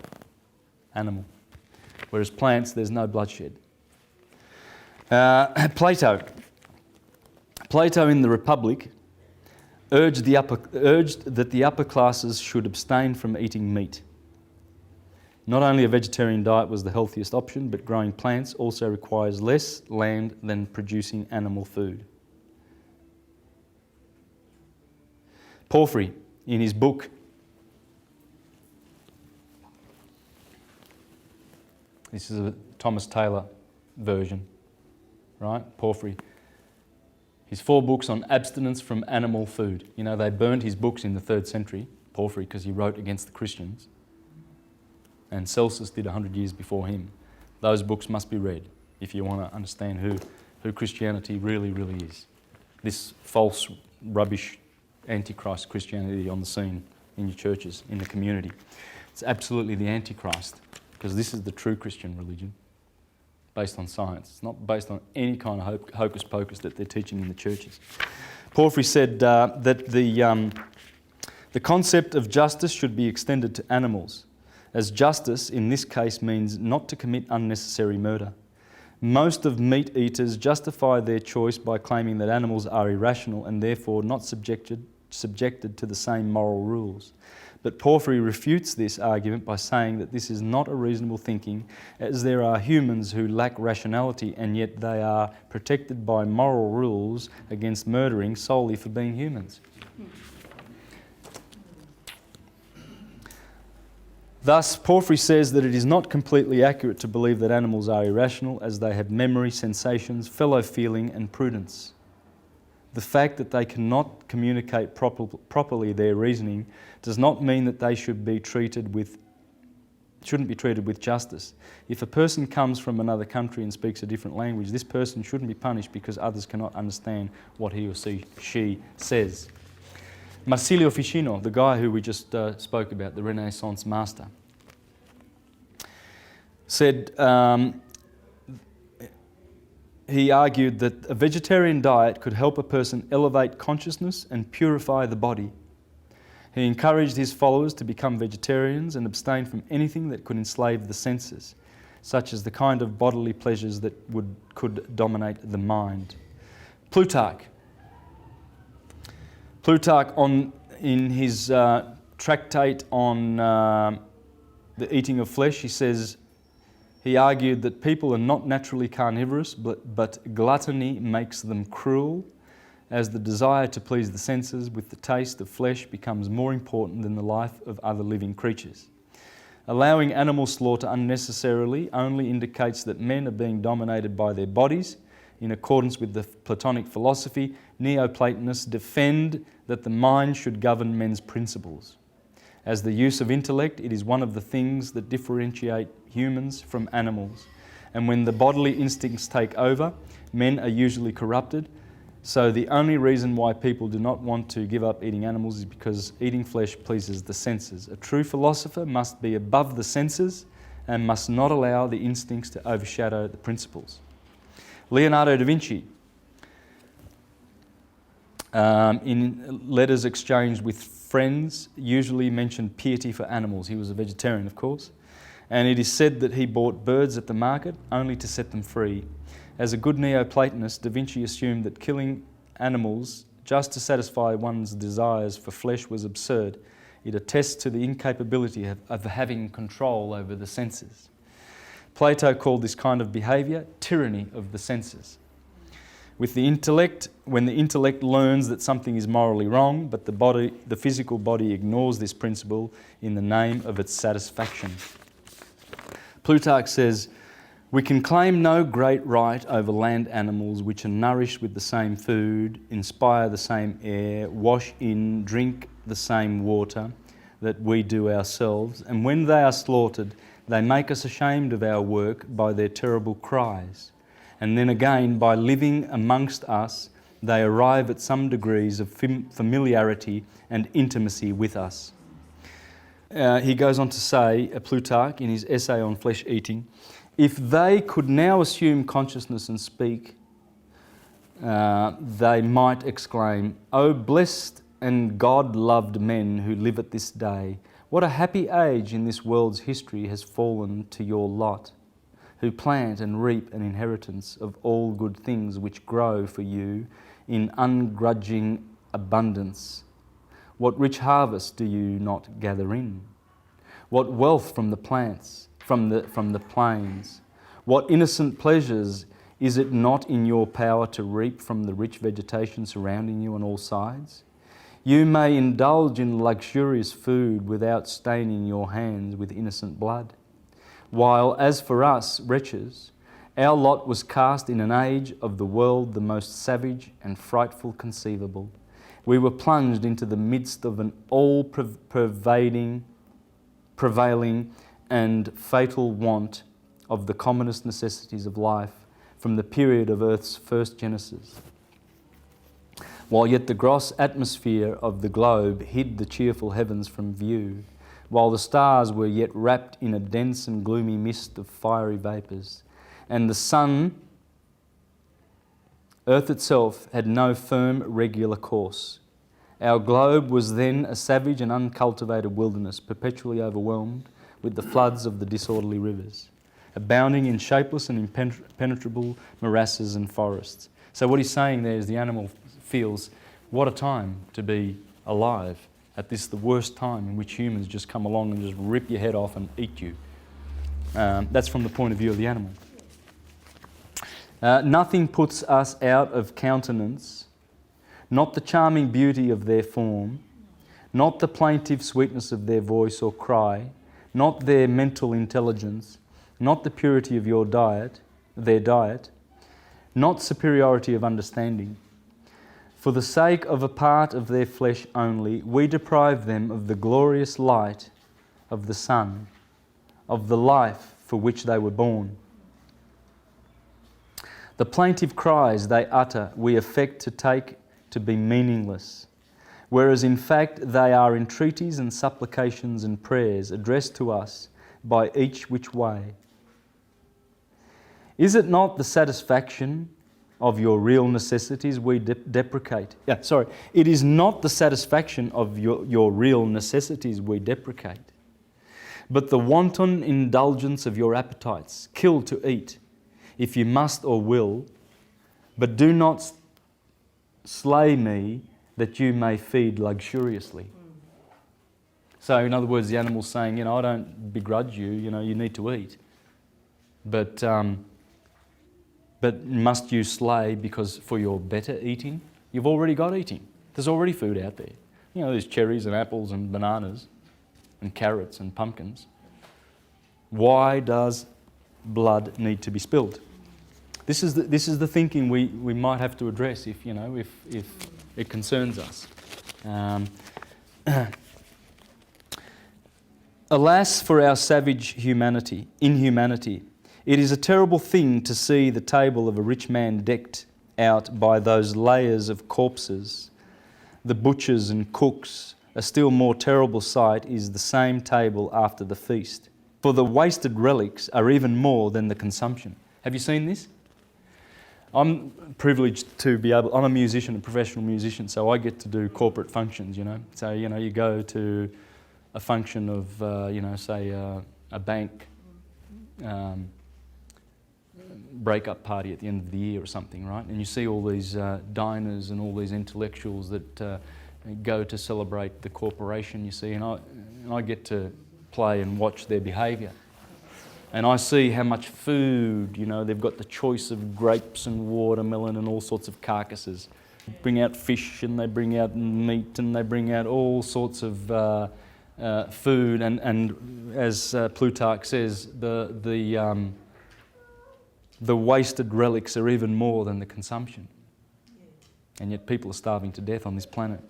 animal. Whereas plants, there's no bloodshed. Plato in the Republic urged that the upper classes should abstain from eating meat. Not only a vegetarian diet was the healthiest option, but growing plants also requires less land than producing animal food. Porphyry, in his book, this is a Thomas Taylor version, right? Porphyry. His 4 books on abstinence from animal food. You know, they burned his books in the 3rd century, Porphyry, because he wrote against the Christians. And Celsus did 100 years before him. Those books must be read if you want to understand who Christianity really, really is. This false, rubbish, antichrist Christianity on the scene in your churches, in the community. It's absolutely the antichrist, because this is the true Christian religion, based on science. It's not based on any kind of hocus pocus that they're teaching in the churches. Porphyry said that the concept of justice should be extended to animals, as justice in this case means not to commit unnecessary murder. Most of meat eaters justify their choice by claiming that animals are irrational and therefore not subjected to the same moral rules. But Porphyry refutes this argument by saying that this is not a reasonable thinking, as there are humans who lack rationality and yet they are protected by moral rules against murdering solely for being humans. Thus, Porphyry says that it is not completely accurate to believe that animals are irrational, as they have memory, sensations, fellow feeling and prudence. The fact that they cannot communicate properly their reasoning does not mean that they shouldn't be treated with justice. If a person comes from another country and speaks a different language, this person shouldn't be punished because others cannot understand what he or she says. Marsilio Ficino, the guy who we just spoke about, the Renaissance master, said he argued that a vegetarian diet could help a person elevate consciousness and purify the body. He encouraged his followers to become vegetarians and abstain from anything that could enslave the senses, such as the kind of bodily pleasures that could dominate the mind. Plutarch in his tractate on the eating of flesh, he argued that people are not naturally carnivorous, but gluttony makes them cruel, as the desire to please the senses with the taste of flesh becomes more important than the life of other living creatures. Allowing animal slaughter unnecessarily only indicates that men are being dominated by their bodies. In accordance with the Platonic philosophy, Neoplatonists defend that the mind should govern men's principles. As the use of intellect, it is one of the things that differentiate humans from animals. And when the bodily instincts take over, men are usually corrupted. So the only reason why people do not want to give up eating animals is because eating flesh pleases the senses. A true philosopher must be above the senses and must not allow the instincts to overshadow the principles. Leonardo da Vinci, in letters exchanged with friends, usually mentioned piety for animals. He was a vegetarian, of course. And it is said that he bought birds at the market only to set them free. As a good Neoplatonist, Da Vinci assumed that killing animals just to satisfy one's desires for flesh was absurd. It attests to the incapability of having control over the senses. Plato called this kind of behaviour tyranny of the senses. With the intellect, when the intellect learns that something is morally wrong, but the physical body ignores this principle in the name of its satisfaction. Plutarch says, "We can claim no great right over land animals which are nourished with the same food, inspire the same air, wash in, drink the same water that we do ourselves, and when they are slaughtered, they make us ashamed of our work by their terrible cries. And then again, by living amongst us, they arrive at some degrees of familiarity and intimacy with us." He goes on to say, Plutarch, in his essay on flesh eating, "If they could now assume consciousness and speak, they might exclaim, 'O blessed and God-loved men who live at this day, what a happy age in this world's history has fallen to your lot, who plant and reap an inheritance of all good things which grow for you in ungrudging abundance. What rich harvest do you not gather in? What wealth from the plants, from the plains? What innocent pleasures is it not in your power to reap from the rich vegetation surrounding you on all sides? You may indulge in luxurious food without staining your hands with innocent blood. While as for us, wretches, our lot was cast in an age of the world the most savage and frightful conceivable. We were plunged into the midst of an all-prevailing and fatal want of the commonest necessities of life from the period of Earth's first genesis. While yet the gross atmosphere of the globe hid the cheerful heavens from view, while the stars were yet wrapped in a dense and gloomy mist of fiery vapours, and the sun, Earth itself, had no firm, regular course. Our globe was then a savage and uncultivated wilderness, perpetually overwhelmed with the floods of the disorderly rivers, abounding in shapeless and impenetrable morasses and forests. So what he's saying there is the animal feels, what a time to be alive at this, the worst time in which humans just come along and just rip your head off and eat you. That's from the point of view of the animal. Nothing puts us out of countenance, not the charming beauty of their form, not the plaintive sweetness of their voice or cry, not their mental intelligence, not the purity of their diet, not superiority of understanding. For the sake of a part of their flesh only, we deprive them of the glorious light of the sun, of the life for which they were born. The plaintive cries they utter we affect to take to be meaningless, whereas in fact they are entreaties and supplications and prayers addressed to us by each which way. Is it not the satisfaction of your real necessities we deprecate? It is not the satisfaction of your real necessities we deprecate, but the wanton indulgence of your appetites. Kill to eat, if you must or will, but do not slay me that you may feed luxuriously. So in other words, the animal's saying, I don't begrudge you, you need to eat. But must you slay because for your better eating? You've already got eating. There's already food out there. There's cherries and apples and bananas and carrots and pumpkins. Why does blood need to be spilled? This is the thinking we might have to address if it concerns us. Alas for our savage inhumanity. It is a terrible thing to see the table of a rich man decked out by those layers of corpses, the butchers and cooks. A still more terrible sight is the same table after the feast. For the wasted relics are even more than the consumption. Have you seen this? I'm privileged to be able, I'm a musician, a professional musician, so I get to do corporate functions, So, you go to a function of, say a bank breakup party at the end of the year or something, right? And you see all these diners and all these intellectuals that go to celebrate the corporation, you see, and I get to play and watch their behaviour. And I see how much food, they've got the choice of grapes and watermelon and all sorts of carcasses. They bring out fish and they bring out meat and they bring out all sorts of food. And as Plutarch says, the wasted relics are even more than the consumption. And yet people are starving to death on this planet.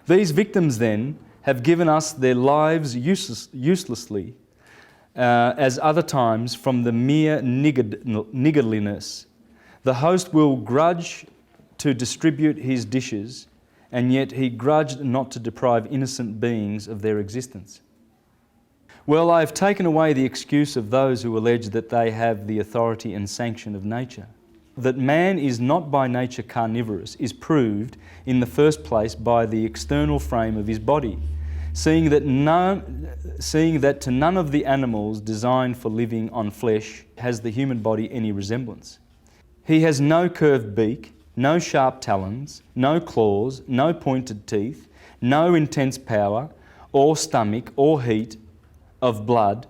These victims then have given us their lives uselessly, as other times, from the mere niggardliness. The host will grudge to distribute his dishes, and yet he grudged not to deprive innocent beings of their existence. Well, I have taken away the excuse of those who allege that they have the authority and sanction of nature. that man is not by nature carnivorous is proved in the first place by the external frame of his body, seeing that to none of the animals designed for living on flesh has the human body any resemblance. He has no curved beak, no sharp talons, no claws, no pointed teeth, no intense power, or stomach, or heat of blood,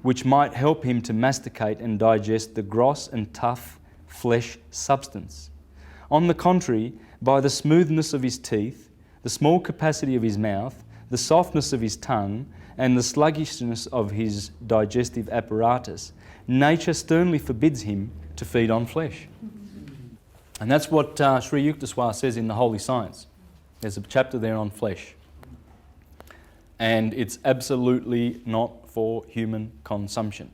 which might help him to masticate and digest the gross and tough flesh substance. On the contrary, by the smoothness of his teeth, the small capacity of his mouth, the softness of his tongue, and the sluggishness of his digestive apparatus, nature sternly forbids him to feed on flesh. And that's what Sri Yukteswar says in the Holy Science. There's a chapter there on flesh. And it's absolutely not for human consumption.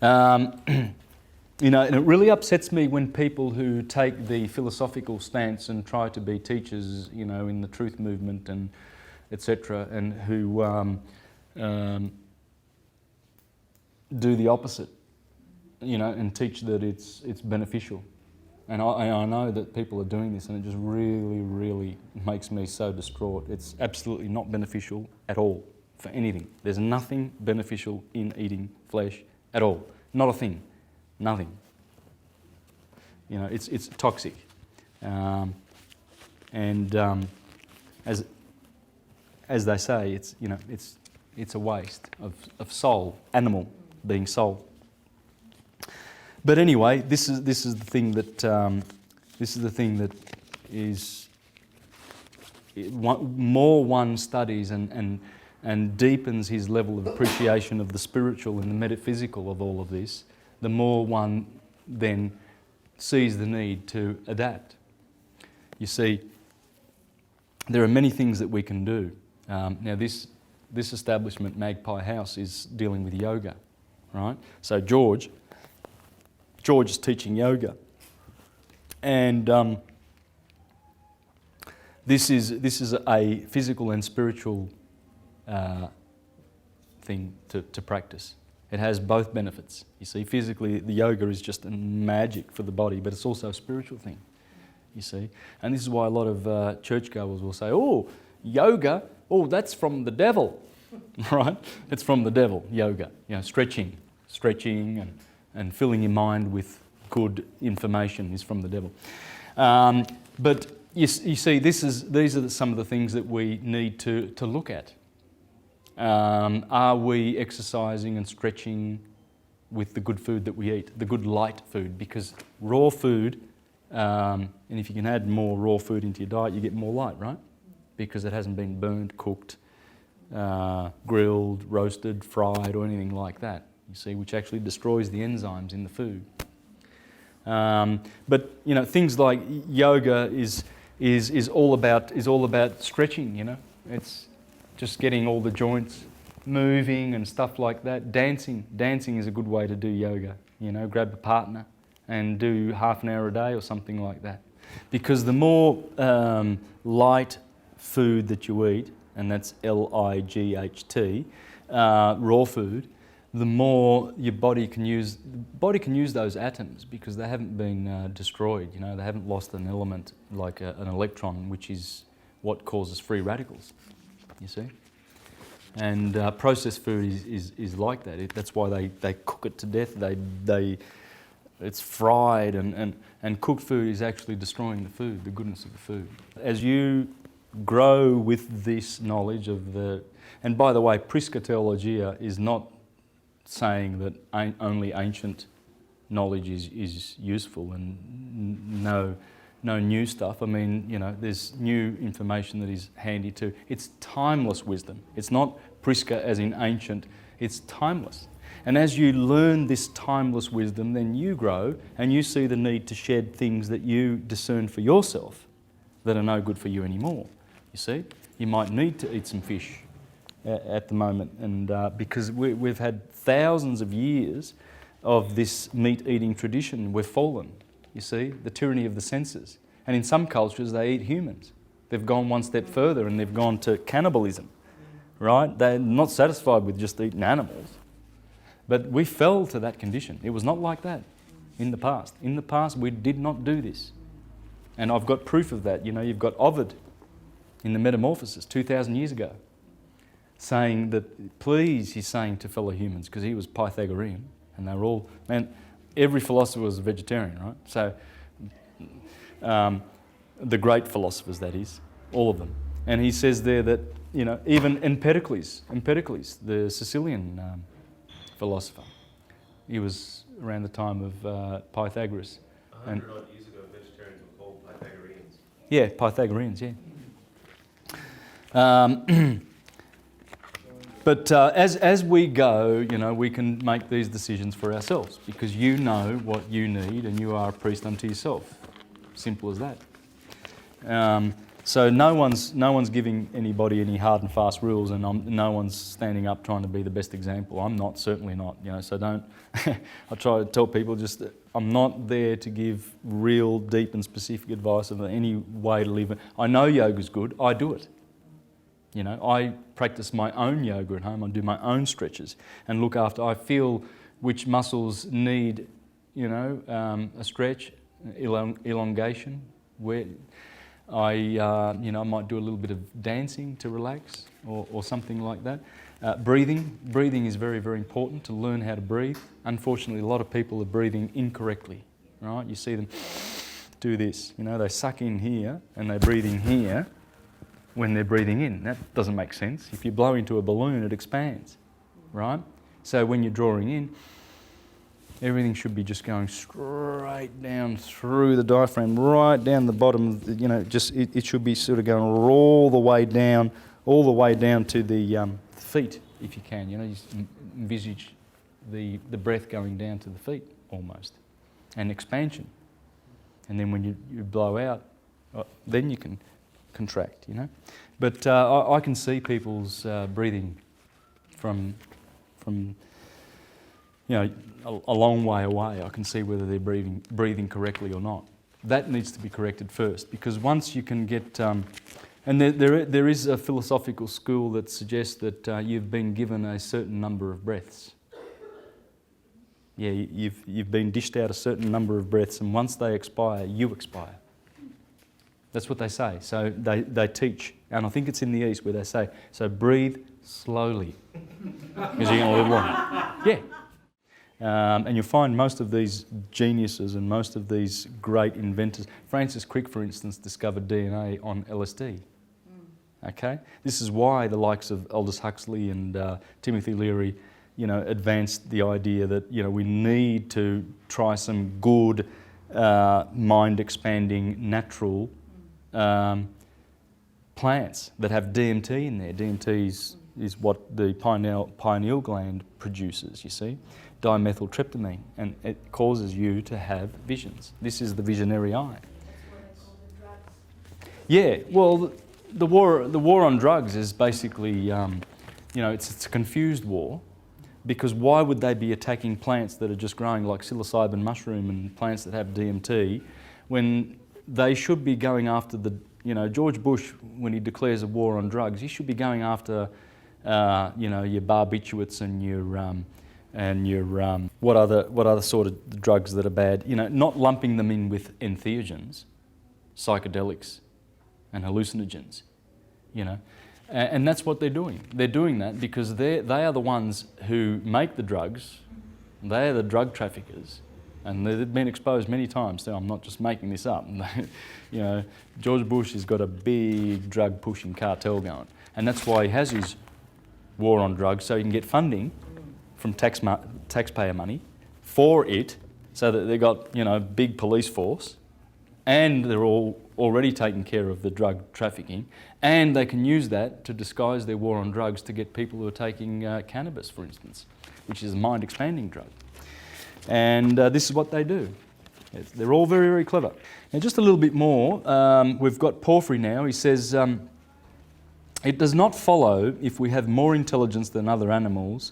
You know, and it really upsets me when people who take the philosophical stance and try to be teachers, you know, in the truth movement and etc., and who do the opposite, you know, and teach that it's beneficial. And I know that people are doing this, and it just really, really makes me so distraught. It's absolutely not beneficial at all for anything. There's nothing beneficial in eating flesh at all. Not a thing. Nothing. You know, it's toxic. As they say, it's, you know, it's a waste of soul, animal being soul. But anyway, this is the thing that more one studies and deepens his level of appreciation of the spiritual and the metaphysical of all of this, the more one then sees the need to adapt. You see, there are many things that we can do. Now this establishment, Magpie House, is dealing with yoga, right? So George is teaching yoga, and this is a physical and spiritual thing to practice. It has both benefits. You see, physically the yoga is just a magic for the body, but it's also a spiritual thing. You see, and this is why a lot of churchgoers will say, "Oh, yoga, oh, that's from the devil," right? It's from the devil. Yoga, you know, stretching, and filling your mind with good information is from the devil. But you see, these are some of the things that we need to look at. Are we exercising and stretching with the good food that we eat, the good light food? Because raw food, and if you can add more raw food into your diet, you get more light, right? Because it hasn't been burned, cooked, grilled, roasted, fried, or anything like that. You see, which actually destroys the enzymes in the food. But you know, things like yoga is all about stretching. You know, it's just getting all the joints moving and stuff like that. Dancing is a good way to do yoga. You know, grab a partner and do half an hour a day or something like that. Because the more light food that you eat, and that's LIGHT, raw food, the more your body can use those atoms, because they haven't been destroyed. You know, they haven't lost an element like an electron, which is what causes free radicals. You see, and processed food is like that. That's why they cook it to death. It's fried, and cooked food is actually destroying the food, the goodness of the food. As you grow with this knowledge of the, and by the way, Prisca Theologia is not saying that only ancient knowledge is useful and no new stuff. I mean, you know, there's new information that is handy too. It's timeless wisdom. It's not Prisca as in ancient, it's timeless. And as you learn this timeless wisdom, then you grow and you see the need to shed things that you discern for yourself that are no good for you anymore. You see, you might need to eat some fish at the moment, and because we've had thousands of years of this meat-eating tradition, we've fallen. You see, the tyranny of the senses. And in some cultures, they eat humans. They've gone one step further and they've gone to cannibalism, right? They're not satisfied with just eating animals. But we fell to that condition. It was not like that in the past. In the past, we did not do this. And I've got proof of that. You know, you've got Ovid in the Metamorphosis 2,000 years ago saying that, please, he's saying to fellow humans, because he was Pythagorean, and they were all, man, every philosopher was a vegetarian, right? So, the great philosophers, that is, all of them. And he says there that, you know, even Empedocles, the Sicilian philosopher, he was around the time of Pythagoras. 100 odd years ago, vegetarians were called Pythagoreans. Yeah, Pythagoreans, yeah. But as we go, you know, we can make these decisions for ourselves, because you know what you need and you are a priest unto yourself. Simple as that. So no one's giving anybody any hard and fast rules, and no one's standing up trying to be the best example. I'm not, certainly not. You know, so don't. I try to tell people just that I'm not there to give real, deep, and specific advice of any way to live. I know yoga's good. I do it. You know, I practice my own yoga at home. I do my own stretches and look after. I feel which muscles need, you know, a stretch, elongation. Where I might do a little bit of dancing to relax, or something like that. Breathing is very, very important to learn how to breathe. Unfortunately, a lot of people are breathing incorrectly. Right? You see them do this. You know, they suck in here and they breathe in here when they're breathing in. That doesn't make sense. If you blow into a balloon, it expands, right? So when you're drawing in, everything should be just going straight down through the diaphragm, right down the bottom. You know, just it should be sort of going all the way down to the feet, if you can. You know, you envisage the breath going down to the feet almost, and expansion. And then when you blow out, then you can contract, you know. But I can see people's breathing from you know, a long way away. I can see whether they're breathing correctly or not. That needs to be corrected first, because once you can get, and there is a philosophical school that suggests that you've been given a certain number of breaths. Yeah, you've been dished out a certain number of breaths, and once they expire, you expire. That's what they say. So they teach, and I think it's in the East where they say, so breathe slowly, because you're going to live long. Yeah. And you'll find most of these geniuses and most of these great inventors. Francis Crick, for instance, discovered DNA on LSD. Okay? This is why the likes of Aldous Huxley and Timothy Leary, you know, advanced the idea that, you know, we need to try some good, mind-expanding, natural plants that have DMT in there. DMT is what the pineal gland produces, you see, dimethyltryptamine, and it causes you to have visions. This is the visionary eye. That's what they call the drugs. Yeah, well, the war on drugs is basically, you know, it's a confused war, because why would they be attacking plants that are just growing like psilocybin mushroom and plants that have DMT, when they should be going after the, you know, George Bush, when he declares a war on drugs, he should be going after, you know, your barbiturates and your what other sort of drugs that are bad, you know, not lumping them in with entheogens, psychedelics and hallucinogens, you know. And that's what they're doing. They're doing that because they are the ones who make the drugs. They are the drug traffickers. And they've been exposed many times, so I'm not just making this up. You know, George Bush has got a big drug-pushing cartel going. And that's why he has his war on drugs, so he can get funding from taxpayer money for it, so that they've got, you know, big police force, and they're all already taking care of the drug trafficking, and they can use that to disguise their war on drugs to get people who are taking cannabis, for instance, which is a mind-expanding drug. And this is what they do. They're all very, very clever. And just a little bit more, we've got Porphyry now. He says, it does not follow, if we have more intelligence than other animals,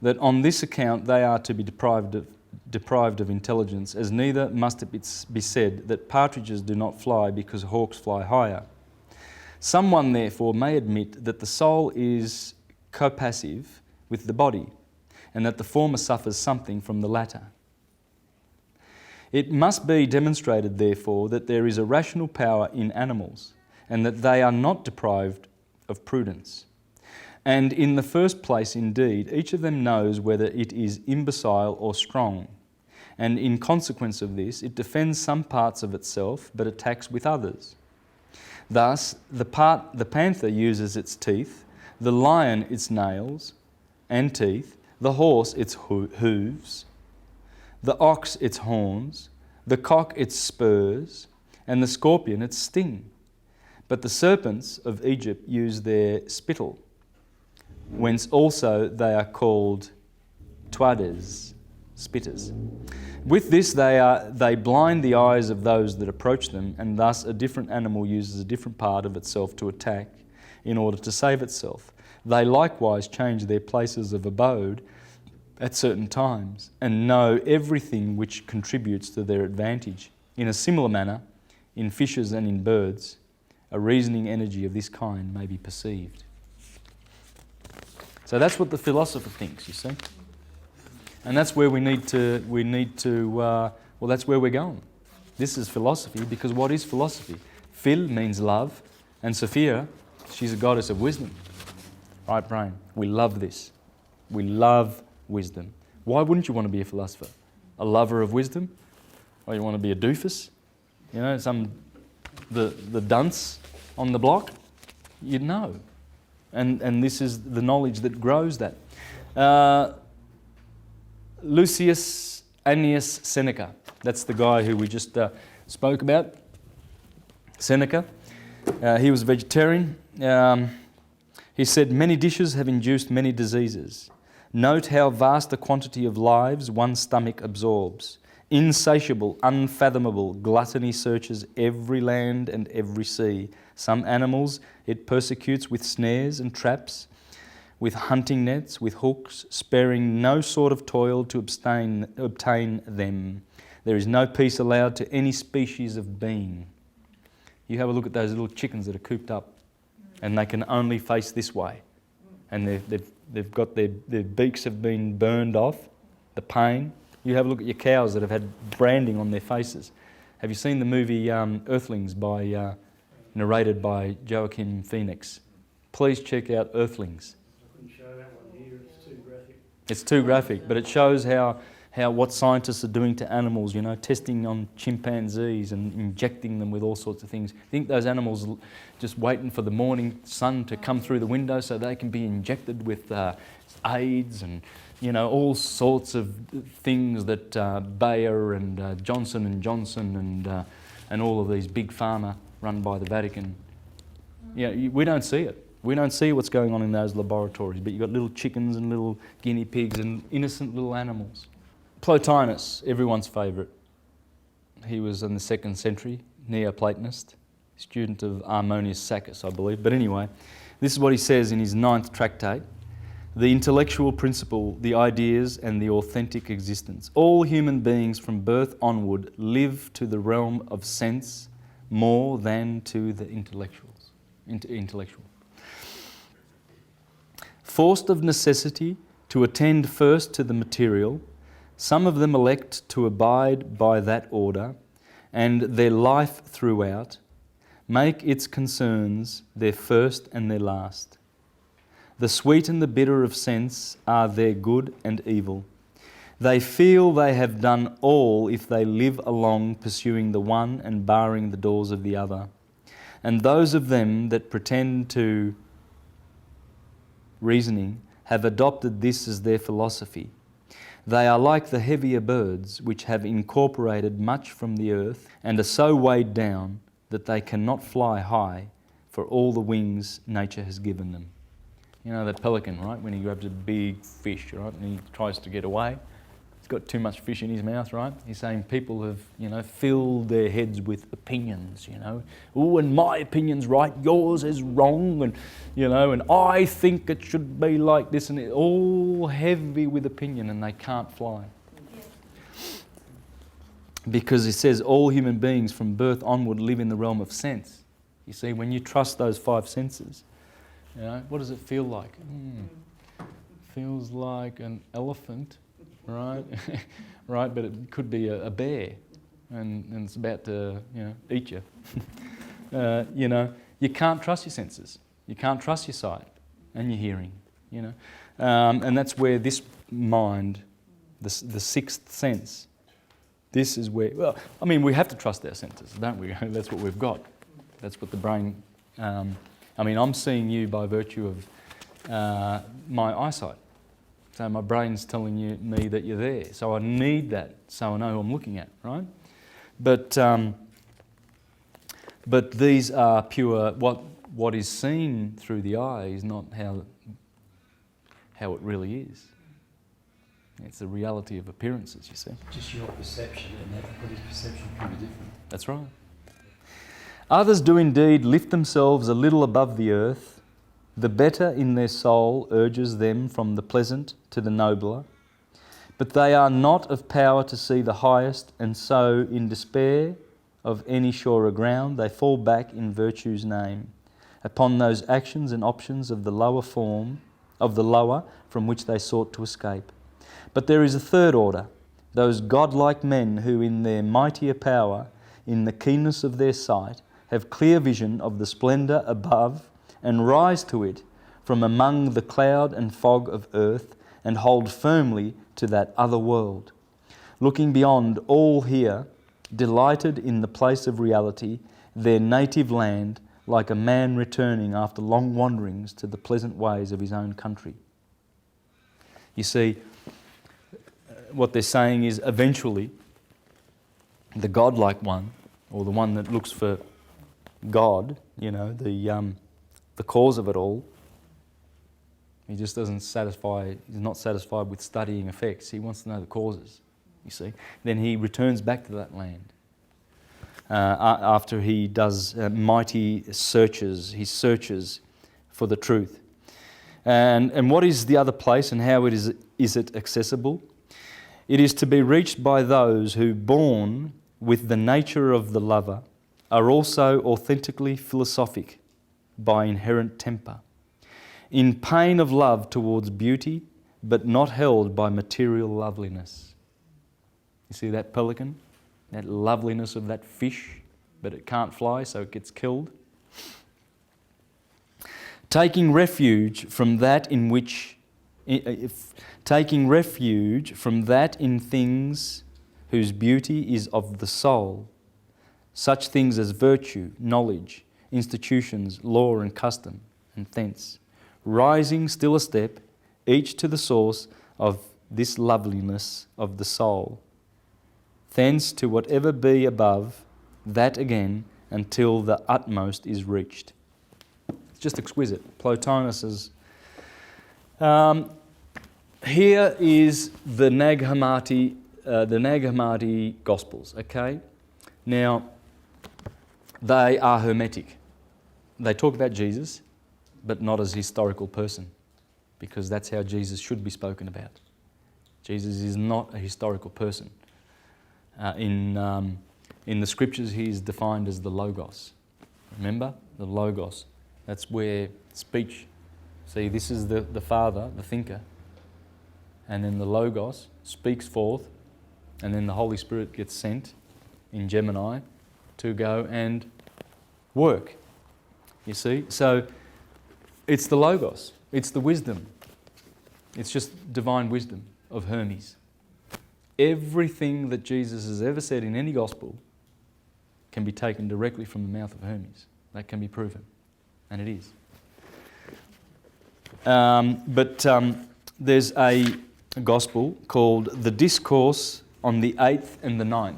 that on this account they are to be deprived of intelligence, as neither must it be said that partridges do not fly because hawks fly higher. Someone, therefore, may admit that the soul is copassive with the body, and that the former suffers something from the latter. It must be demonstrated, therefore, that there is a rational power in animals, and that they are not deprived of prudence. And in the first place, indeed, each of them knows whether it is imbecile or strong, and in consequence of this, it defends some parts of itself, but attacks with others. Thus, the panther uses its teeth, the lion its nails and teeth, the horse its hooves, the ox its horns, the cock its spurs, and the scorpion its sting. But the serpents of Egypt use their spittle, whence also they are called toades, spitters. With this they blind the eyes of those that approach them, and thus a different animal uses a different part of itself to attack in order to save itself. They likewise change their places of abode at certain times, and know everything which contributes to their advantage. In a similar manner, in fishes and in birds, a reasoning energy of this kind may be perceived. So that's what the philosopher thinks, you see. And that's where we need to, that's where we're going. This is philosophy, because what is philosophy? Phil means love, and Sophia, she's a goddess of wisdom. Right brain. We love this. We love wisdom. Why wouldn't you want to be a philosopher? A lover of wisdom? Or you want to be a doofus? You know, the dunce on the block? You'd know. And this is the knowledge that grows that. Lucius Annius Seneca. That's the guy who we just spoke about. Seneca. He was a vegetarian. He said, "Many dishes have induced many diseases. Note how vast a quantity of lives one stomach absorbs. Insatiable, unfathomable gluttony searches every land and every sea. Some animals it persecutes with snares and traps, with hunting nets, with hooks, sparing no sort of toil to obtain them. There is no peace allowed to any species of being." You have a look at those little chickens that are cooped up, and they can only face this way. And they've got their beaks have been burned off, the pain. You have a look at your cows that have had branding on their faces. Have you seen the movie Earthlings narrated by Joaquin Phoenix? Please check out Earthlings. I couldn't show that one here, it's too graphic. It's too graphic, but it shows how what scientists are doing to animals, you know, testing on chimpanzees and injecting them with all sorts of things. I think those animals just waiting for the morning sun to come through the window so they can be injected with AIDS and, you know, all sorts of things that Bayer and Johnson & Johnson and all of these big pharma run by the Vatican. Yeah, we don't see it. We don't see what's going on in those laboratories, but you've got little chickens and little guinea pigs and innocent little animals. Plotinus, everyone's favourite. He was in the 2nd century, Neoplatonist, student of Armonius Saccus, I believe. But anyway, this is what he says in his 9th tractate. The intellectual principle, the ideas and the authentic existence. All human beings from birth onward live to the realm of sense more than to the intellectual. Forced of necessity to attend first to the material, some of them elect to abide by that order, and their life throughout make its concerns their first and their last. The sweet and the bitter of sense are their good and evil. They feel they have done all if they live along pursuing the one and barring the doors of the other. And those of them that pretend to reasoning have adopted this as their philosophy. They are like the heavier birds which have incorporated much from the earth and are so weighed down that they cannot fly high for all the wings nature has given them. You know that pelican, right? When he grabs a big fish, right, and he tries to get away. He's got too much fish in his mouth, right? He's saying people have, you know, filled their heads with opinions, you know. Oh, and my opinion's right, yours is wrong, and, you know, and I think it should be like this, and it's all heavy with opinion, and they can't fly. Because it says all human beings from birth onward live in the realm of sense. You see, when you trust those 5 senses, you know, what does it feel like? feels like an elephant, right? Right, but it could be a bear, and it's about to, eat you. You can't trust your senses. You can't trust your sight and your hearing, and that's where this mind, the sixth sense, this is where, we have to trust our senses, don't we? That's what we've got. That's what the brain, I'm seeing you by virtue of my eyesight. So my brain's telling me that you're there. So I need that so I know who I'm looking at, right? But these are pure, what is seen through the eye is not how it really is. It's the reality of appearances, you see. Just your perception, and everybody's perception can be different. That's right. Others do indeed lift themselves a little above the earth. The better in their soul urges them from the pleasant to the nobler. But they are not of power to see the highest, and so, in despair of any surer ground, they fall back in virtue's name upon those actions and options of the lower from which they sought to escape. But there is a third order, those godlike men who in their mightier power, in the keenness of their sight, have clear vision of the splendour above and rise to it from among the cloud and fog of earth and hold firmly to that other world. Looking beyond all here, delighted in the place of reality, their native land, like a man returning after long wanderings to the pleasant ways of his own country. You see, what they're saying is eventually the godlike one, or the one that looks for God, the cause of it all, he just he's not satisfied with studying effects. He wants to know the causes, you see. Then he returns back to that land after he does mighty searches. He searches for the truth. And what is the other place, and how is it accessible? It is to be reached by those who, born with the nature of the lover, are also authentically philosophic by inherent temper, in pain of love towards beauty, but not held by material loveliness. You see that pelican? That loveliness of that fish, but it can't fly, so it gets killed. Taking refuge from that in things whose beauty is of the soul, such things as virtue, knowledge, institutions, law and custom, and thence, rising still a step, each to the source of this loveliness of the soul, thence to whatever be above, that again, until the utmost is reached. It's just exquisite. Plotinus is... here is the Nag Hammadi Gospels, okay? Now, they are hermetic. They talk about Jesus, but not as a historical person, because that's how Jesus should be spoken about. Jesus is not a historical person. In the scriptures, he is defined as the Logos. Remember? The Logos. That's where speech... See, this is the Father, the thinker, and then the Logos speaks forth, and then the Holy Spirit gets sent in Gemini to go and work. You see? So it's the Logos, it's the wisdom. It's just divine wisdom of Hermes. Everything that Jesus has ever said in any gospel can be taken directly from the mouth of Hermes. That can be proven, and it is. But there's a gospel called The Discourse on the 8th and the 9th,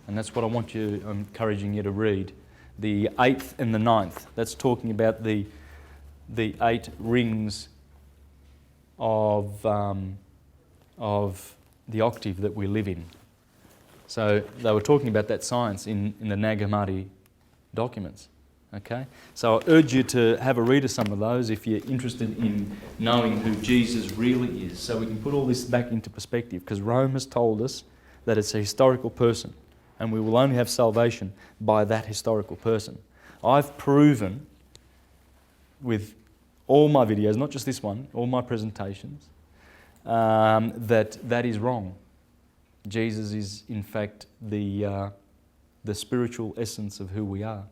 and that's what I'm encouraging you to read. The 8th and the 9th. That's talking about the 8 rings of the octave that we live in. So they were talking about that science in the Nag Hammadi documents. Okay? So I urge you to have a read of some of those if you're interested in knowing who Jesus really is, so we can put all this back into perspective, because Rome has told us that it's a historical person, and we will only have salvation by that historical person. I've proven with all my videos, not just this one, all my presentations, that is wrong. Jesus is, in fact, the spiritual essence of who we are.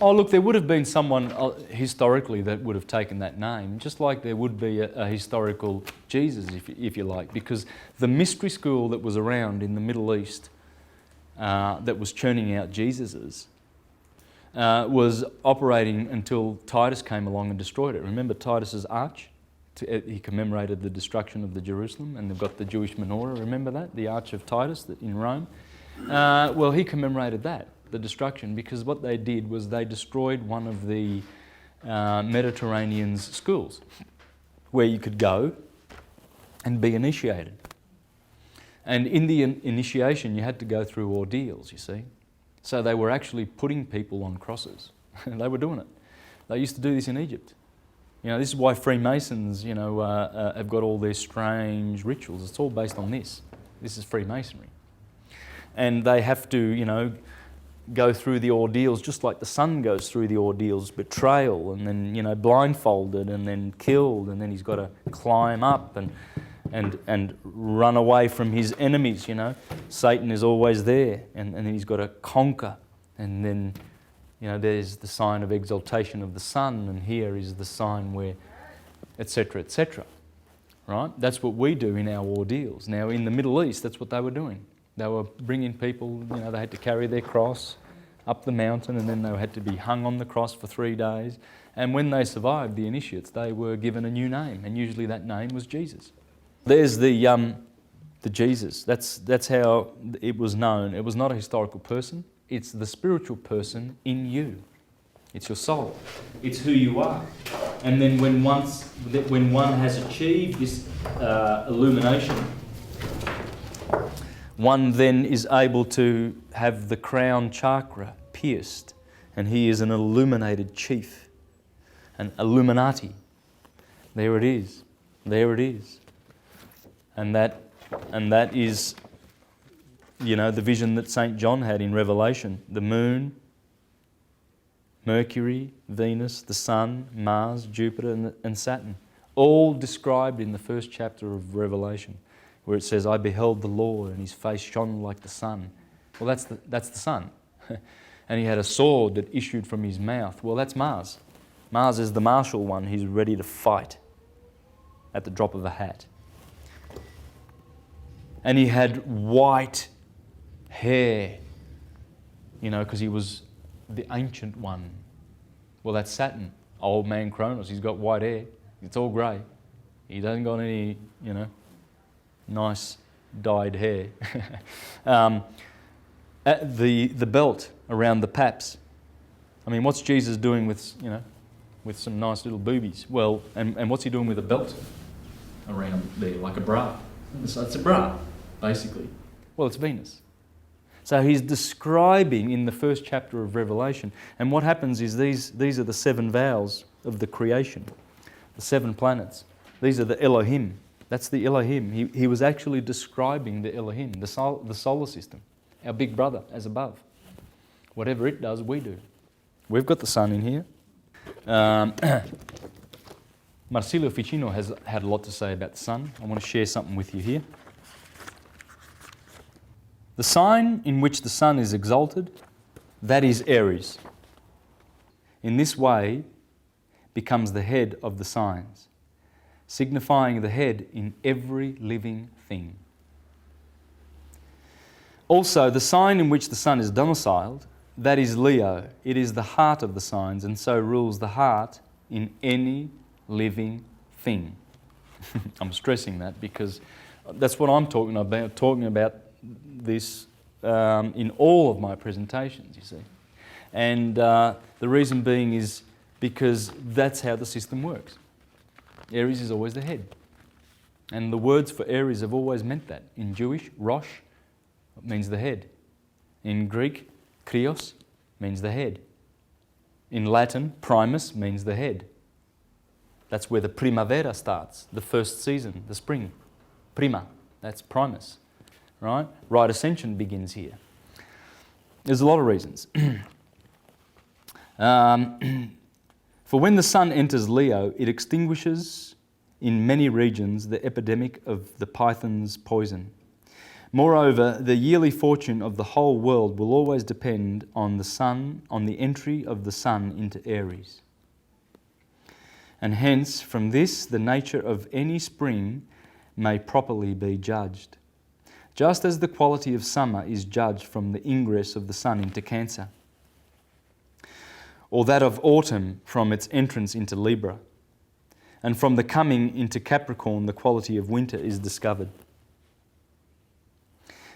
Oh, look, there would have been someone historically that would have taken that name, just like there would be a historical Jesus, if you like, because the mystery school that was around in the Middle East that was churning out Jesuses was operating until Titus came along and destroyed it. Remember Titus's arch? He commemorated the destruction of the Jerusalem, and they've got the Jewish menorah. Remember that? The Arch of Titus in Rome. Well, he commemorated that, the destruction, because what they did was they destroyed one of the Mediterranean's schools where you could go and be initiated. And in the initiation, you had to go through ordeals, you see. So they were actually putting people on crosses. They were doing it. They used to do this in Egypt. You know, this is why Freemasons, have got all their strange rituals. It's all based on this. This is Freemasonry. And they have to, go through the ordeals just like the son goes through the ordeals, betrayal, and then, blindfolded, and then killed, and then he's got to climb up and run away from his enemies, Satan is always there, and then he's got to conquer, and then, there's the sign of exaltation of the sun, and here is the sign where, etc., etc., right? That's what we do in our ordeals. Now, in the Middle East, that's what they were doing. They were bringing people, they had to carry their cross up the mountain, and then they had to be hung on the cross for 3 days. And when they survived, the initiates, they were given a new name, and usually that name was Jesus. There's the Jesus. That's how it was known. It was not a historical person. It's the spiritual person in you. It's your soul. It's who you are. And then when one has achieved this illumination, one then is able to have the crown chakra pierced, and he is an illuminated chief, an Illuminati. There it is. There it is. And that is, the vision that St. John had in Revelation. The moon, Mercury, Venus, the sun, Mars, Jupiter, and Saturn. All described in the first chapter of Revelation, where it says, I beheld the Lord, and his face shone like the sun. Well, that's the sun. And he had a sword that issued from his mouth. Well, that's Mars. Mars is the martial one. He's ready to fight at the drop of a hat. And he had white hair, because he was the ancient one. Well, that's Saturn, old man Kronos. He's got white hair. It's all grey. He doesn't got any, nice dyed hair. The belt around the paps. I mean, what's Jesus doing with some nice little boobies? Well, and what's he doing with a belt around there, like a bra? So it's a bra, basically. Well, it's Venus. So he's describing in the first chapter of Revelation, and what happens is these are the 7 vowels of the creation, the 7 planets. These are the Elohim. That's the Elohim. He was actually describing the Elohim, the solar system, our big brother as above. Whatever it does, we do. We've got the sun in here. Marsilio Ficino has had a lot to say about the sun. I want to share something with you here. The sign in which the sun is exalted, that is Aries. In this way, becomes the head of the signs, signifying the head in every living thing. Also, the sign in which the sun is domiciled, that is Leo. It is the heart of the signs, and so rules the heart in any living thing. I'm stressing that because that's what I'm talking about this in all of my presentations, you see. And the reason being is because that's how the system works. Aries is always the head. And the words for Aries have always meant that. In Jewish, Rosh means the head. In Greek, Krios means the head. In Latin, Primus means the head. That's where the primavera starts, the first season, the spring. Prima, that's Primus, right? Right ascension begins here. There's a lot of reasons. For when the sun enters Leo, it extinguishes in many regions the epidemic of the python's poison. Moreover, the yearly fortune of the whole world will always depend on the sun, on the entry of the sun into Aries. And hence, from this, the nature of any spring may properly be judged, just as the quality of summer is judged from the ingress of the sun into Cancer, or that of autumn from its entrance into Libra, and from the coming into Capricorn the quality of winter is discovered.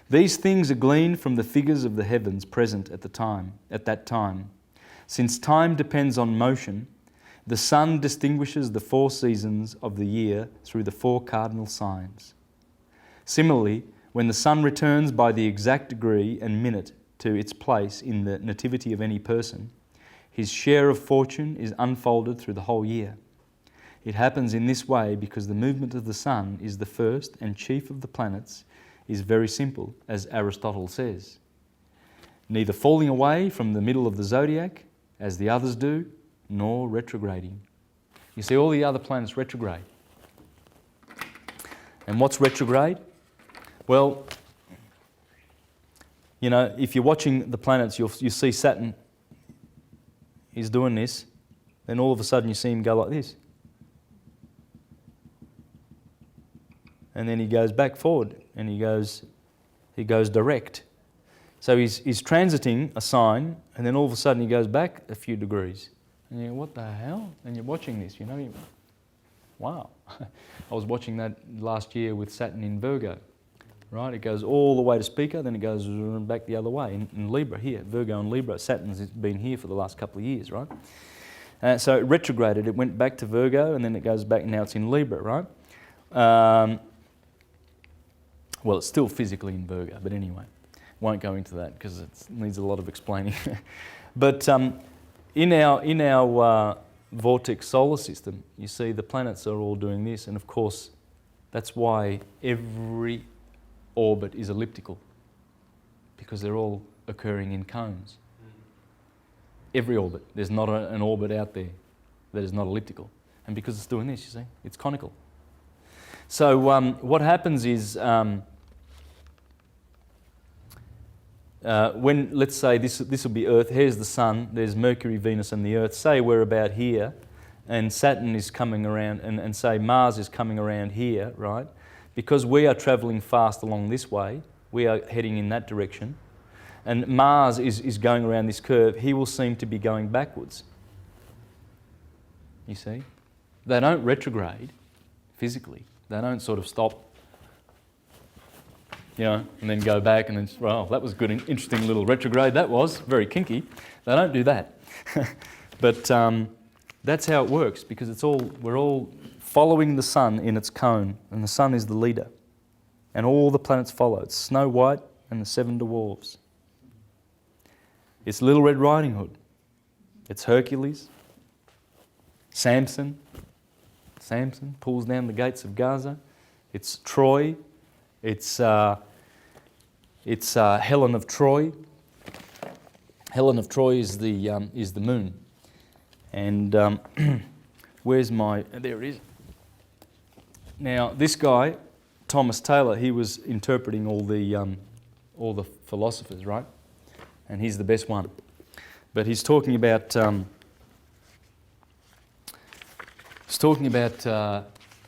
These things are gleaned from the figures of the heavens present at that time. Since time depends on motion, the sun distinguishes the 4 seasons of the year through the 4 cardinal signs. Similarly, when the sun returns by the exact degree and minute to its place in the nativity of any person, his share of fortune is unfolded through the whole year. It happens in this way because the movement of the sun is the first and chief of the planets, is very simple, as Aristotle says. Neither falling away from the middle of the zodiac, as the others do, nor retrograding. You see, all the other planets retrograde. And what's retrograde? Well, you know, if you're watching the planets, you see Saturn is doing this, then all of a sudden you see him go like this. And then he goes back forward and he goes direct. So he's transiting a sign, and then all of a sudden he goes back a few degrees. And you go, what the hell? And you're watching this, you know. Wow. I was watching that last year with Saturn in Virgo, right? It goes all the way to Speaker, then it goes back the other way in Libra here. Virgo and Libra. Saturn's been here for the last couple of years, right? So it retrograded. It went back to Virgo, and then it goes back, now it's in Libra, right? Well, it's still physically in Virgo, but anyway, won't go into that because it needs a lot of explaining. But in our vortex solar system, you see the planets are all doing this, and of course, that's why every orbit is elliptical, because they're all occurring in cones. Every orbit. There's not an orbit out there that is not elliptical, and because it's doing this, you see, it's conical. So what happens is, when, let's say this will be Earth, here's the Sun, there's Mercury, Venus and the Earth. Say we're about here and Saturn is coming around, and say Mars is coming around here, right? Because we are travelling fast along this way, we are heading in that direction, and Mars is going around this curve, he will seem to be going backwards. You see? They don't retrograde physically. They don't sort of stop, you know, and then go back and then, well, that was good, interesting little retrograde, that was, very kinky. They don't do that. But that's how it works, because we're all following the sun in its cone, and the sun is the leader. And all the planets follow. It's Snow White and the 7 dwarfs. It's Little Red Riding Hood. It's Hercules. Samson pulls down the gates of Gaza. It's Troy. It's Helen of Troy. Helen of Troy is the moon. And where's my? There it is. Now this guy, Thomas Taylor, he was interpreting all the philosophers, right? And he's the best one. But he's talking about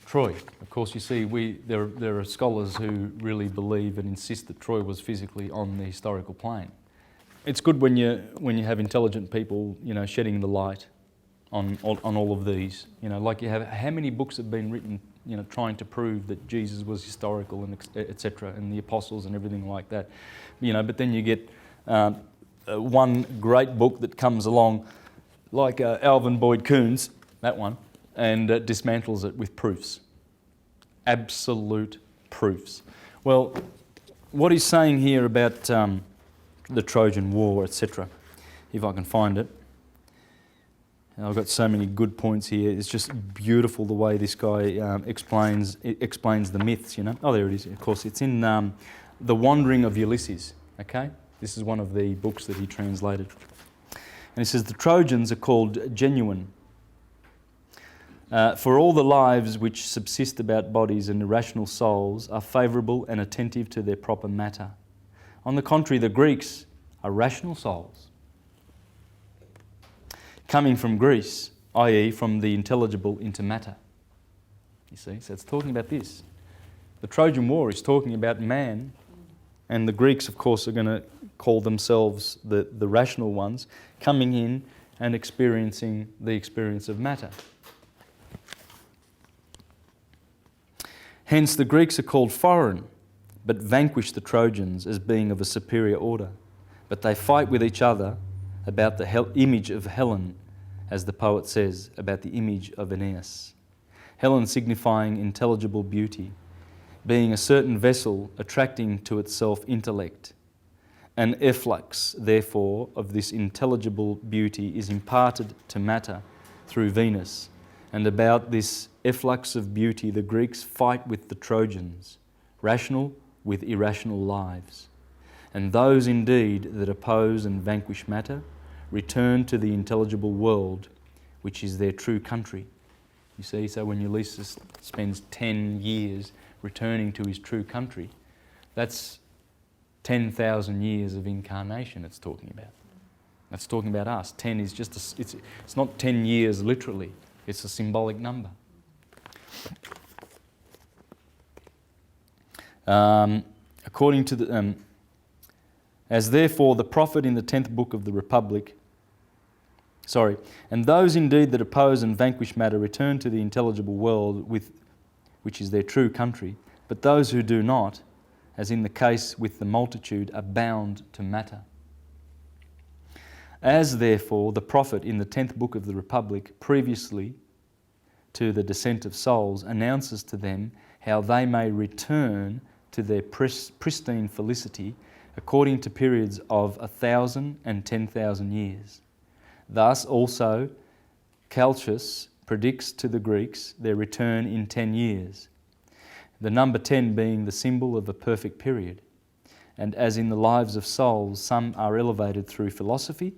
Troy. Of course, you see, there are scholars who really believe and insist that Troy was physically on the historical plane. It's good when you have intelligent people, you know, shedding the light on all of these. You know, like you have, how many books have been written, you know, trying to prove that Jesus was historical and etc. and the apostles and everything like that. You know, but then you get one great book that comes along, like Alvin Boyd Coons, that one, and dismantles it with proofs. Absolute proofs. Well, what he's saying here about the Trojan War, etc., if I can find it. I've got so many good points here. It's just beautiful the way this guy explains the myths, you know. Oh, there it is. Of course, it's in The Wandering of Ulysses, okay? This is one of the books that he translated. And he says, the Trojans are called genuine. For all the lives which subsist about bodies and irrational souls are favourable and attentive to their proper matter. On the contrary, the Greeks are rational souls, coming from Greece, i.e. from the intelligible into matter. You see, so it's talking about this. The Trojan War is talking about man, and the Greeks, of course, are going to call themselves the rational ones, coming in and experiencing the experience of matter. Hence, the Greeks are called foreign, but vanquish the Trojans as being of a superior order. But they fight with each other about the image of Helen, as the poet says, about the image of Aeneas. Helen signifying intelligible beauty, being a certain vessel attracting to itself intellect. An efflux, therefore, of this intelligible beauty is imparted to matter through Venus, and about this efflux of beauty the Greeks fight with the Trojans, rational with irrational lives. And those indeed that oppose and vanquish matter return to the intelligible world, which is their true country. You see, so when Ulysses spends 10 years returning to his true country, that's 10,000 years of incarnation it's talking about. That's talking about us. 10 is just, it's not 10 years literally, it's a symbolic number. According to the, as therefore the prophet in the 10th book of the Republic, and those indeed that oppose and vanquish matter return to the intelligible world which is their true country, but those who do not, as in the case with the multitude, are bound to matter. As therefore the prophet in the 10th book of the Republic, previously to the descent of souls, announces to them how they may return to their pristine felicity according to periods of 1,000 and 10,000 years. Thus also Calchas predicts to the Greeks their return in 10 years, the number 10 being the symbol of a perfect period. And as in the lives of souls, some are elevated through philosophy,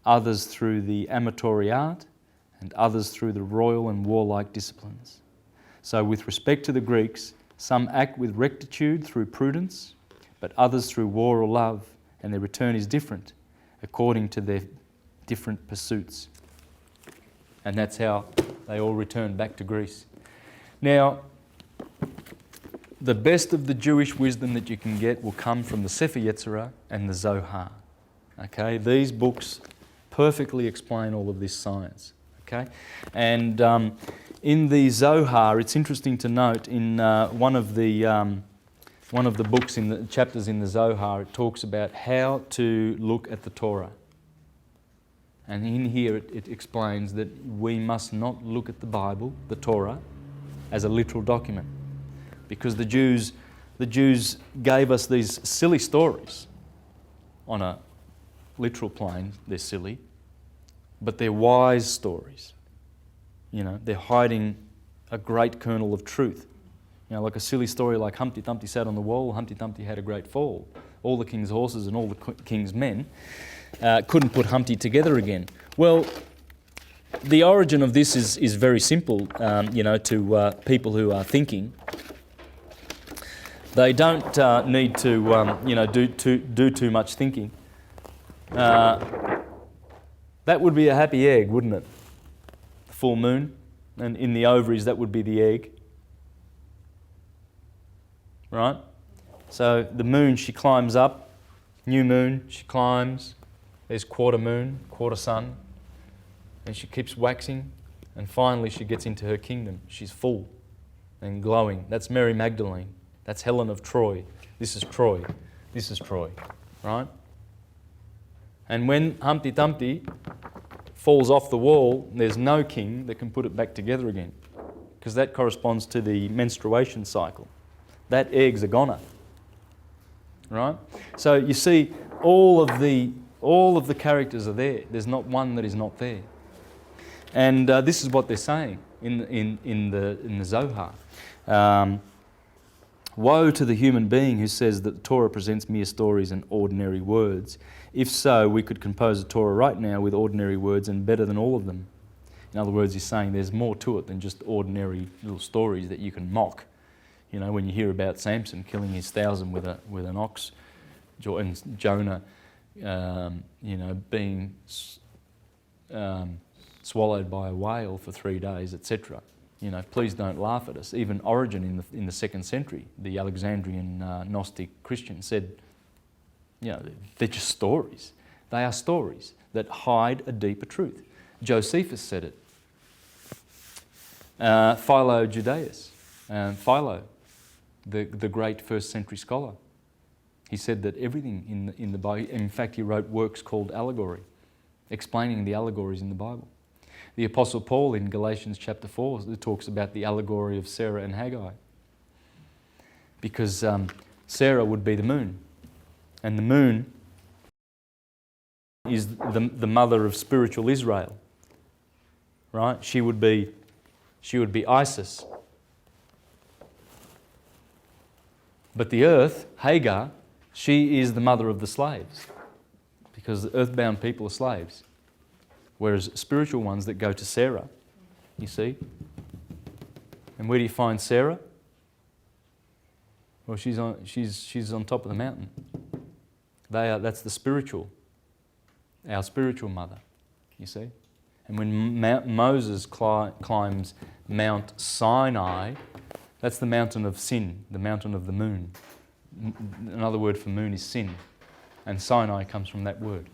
others through the amatory art, and others through the royal and warlike disciplines. So with respect to the Greeks, some act with rectitude through prudence, but others through war or love, and their return is different according to their different pursuits. And that's how they all return back to Greece. Now, the best of the Jewish wisdom that you can get will come from the Sefer Yetzirah and the Zohar. Okay, these books perfectly explain all of this science. Okay, and in the Zohar, it's interesting to note in one of the books in the chapters in the Zohar, it talks about how to look at the Torah. And in here it explains that we must not look at the Bible, the Torah, as a literal document. Because the Jews gave us these silly stories. On a literal plane, they're silly, but they're wise stories. You know, they're hiding a great kernel of truth. You know, like a silly story like Humpty Dumpty sat on the wall, Humpty Dumpty had a great fall. All the king's horses and all the king's men couldn't put Humpty together again. Well, the origin of this is very simple, to people who are thinking. They don't need to, do too much thinking. That would be a happy egg, wouldn't it? The full moon, and in the ovaries that would be the egg. Right? So the moon, she climbs up. New moon, she climbs. There's quarter moon, quarter sun. And she keeps waxing. And finally she gets into her kingdom. She's full and glowing. That's Mary Magdalene. That's Helen of Troy. This is Troy. This is Troy. Right? And when Humpty Dumpty falls off the wall, there's no king that can put it back together again. Because that corresponds to the menstruation cycle. That egg's a goner. Right? So you see, all of the characters are there. There's not one that is not there. And this is what they're saying in the Zohar. Woe to the human being who says that the Torah presents mere stories and ordinary words. If so, we could compose a Torah right now with ordinary words and better than all of them. In other words, he's saying there's more to it than just ordinary little stories that you can mock. You know, when you hear about Samson killing his 1,000 with an ox, and Jonah, being swallowed by a whale for 3 days, etc. You know, please don't laugh at us. Even Origen in the 2nd century, the Alexandrian Gnostic Christian, said, you know, they're just stories. They are stories that hide a deeper truth. Josephus said it. Philo Judaeus, Philo, the great 1st century scholar, he said that everything in the Bible, in fact he wrote works called Allegory, explaining the allegories in the Bible. The Apostle Paul in Galatians chapter 4 talks about the allegory of Sarah and Haggai, because Sarah would be the moon, and the moon is the mother of spiritual Israel, right? She would be Isis. But the earth, Hagar, she is the mother of the slaves, because the earthbound people are slaves, whereas spiritual ones that go to Sarah, you see. And where do you find Sarah? Well, she's on top of the mountain. That's the spiritual, our spiritual mother, you see. And when Moses climbs Mount Sinai, that's the mountain of sin, the mountain of the moon. Another word for moon is sin, and Sinai comes from that word.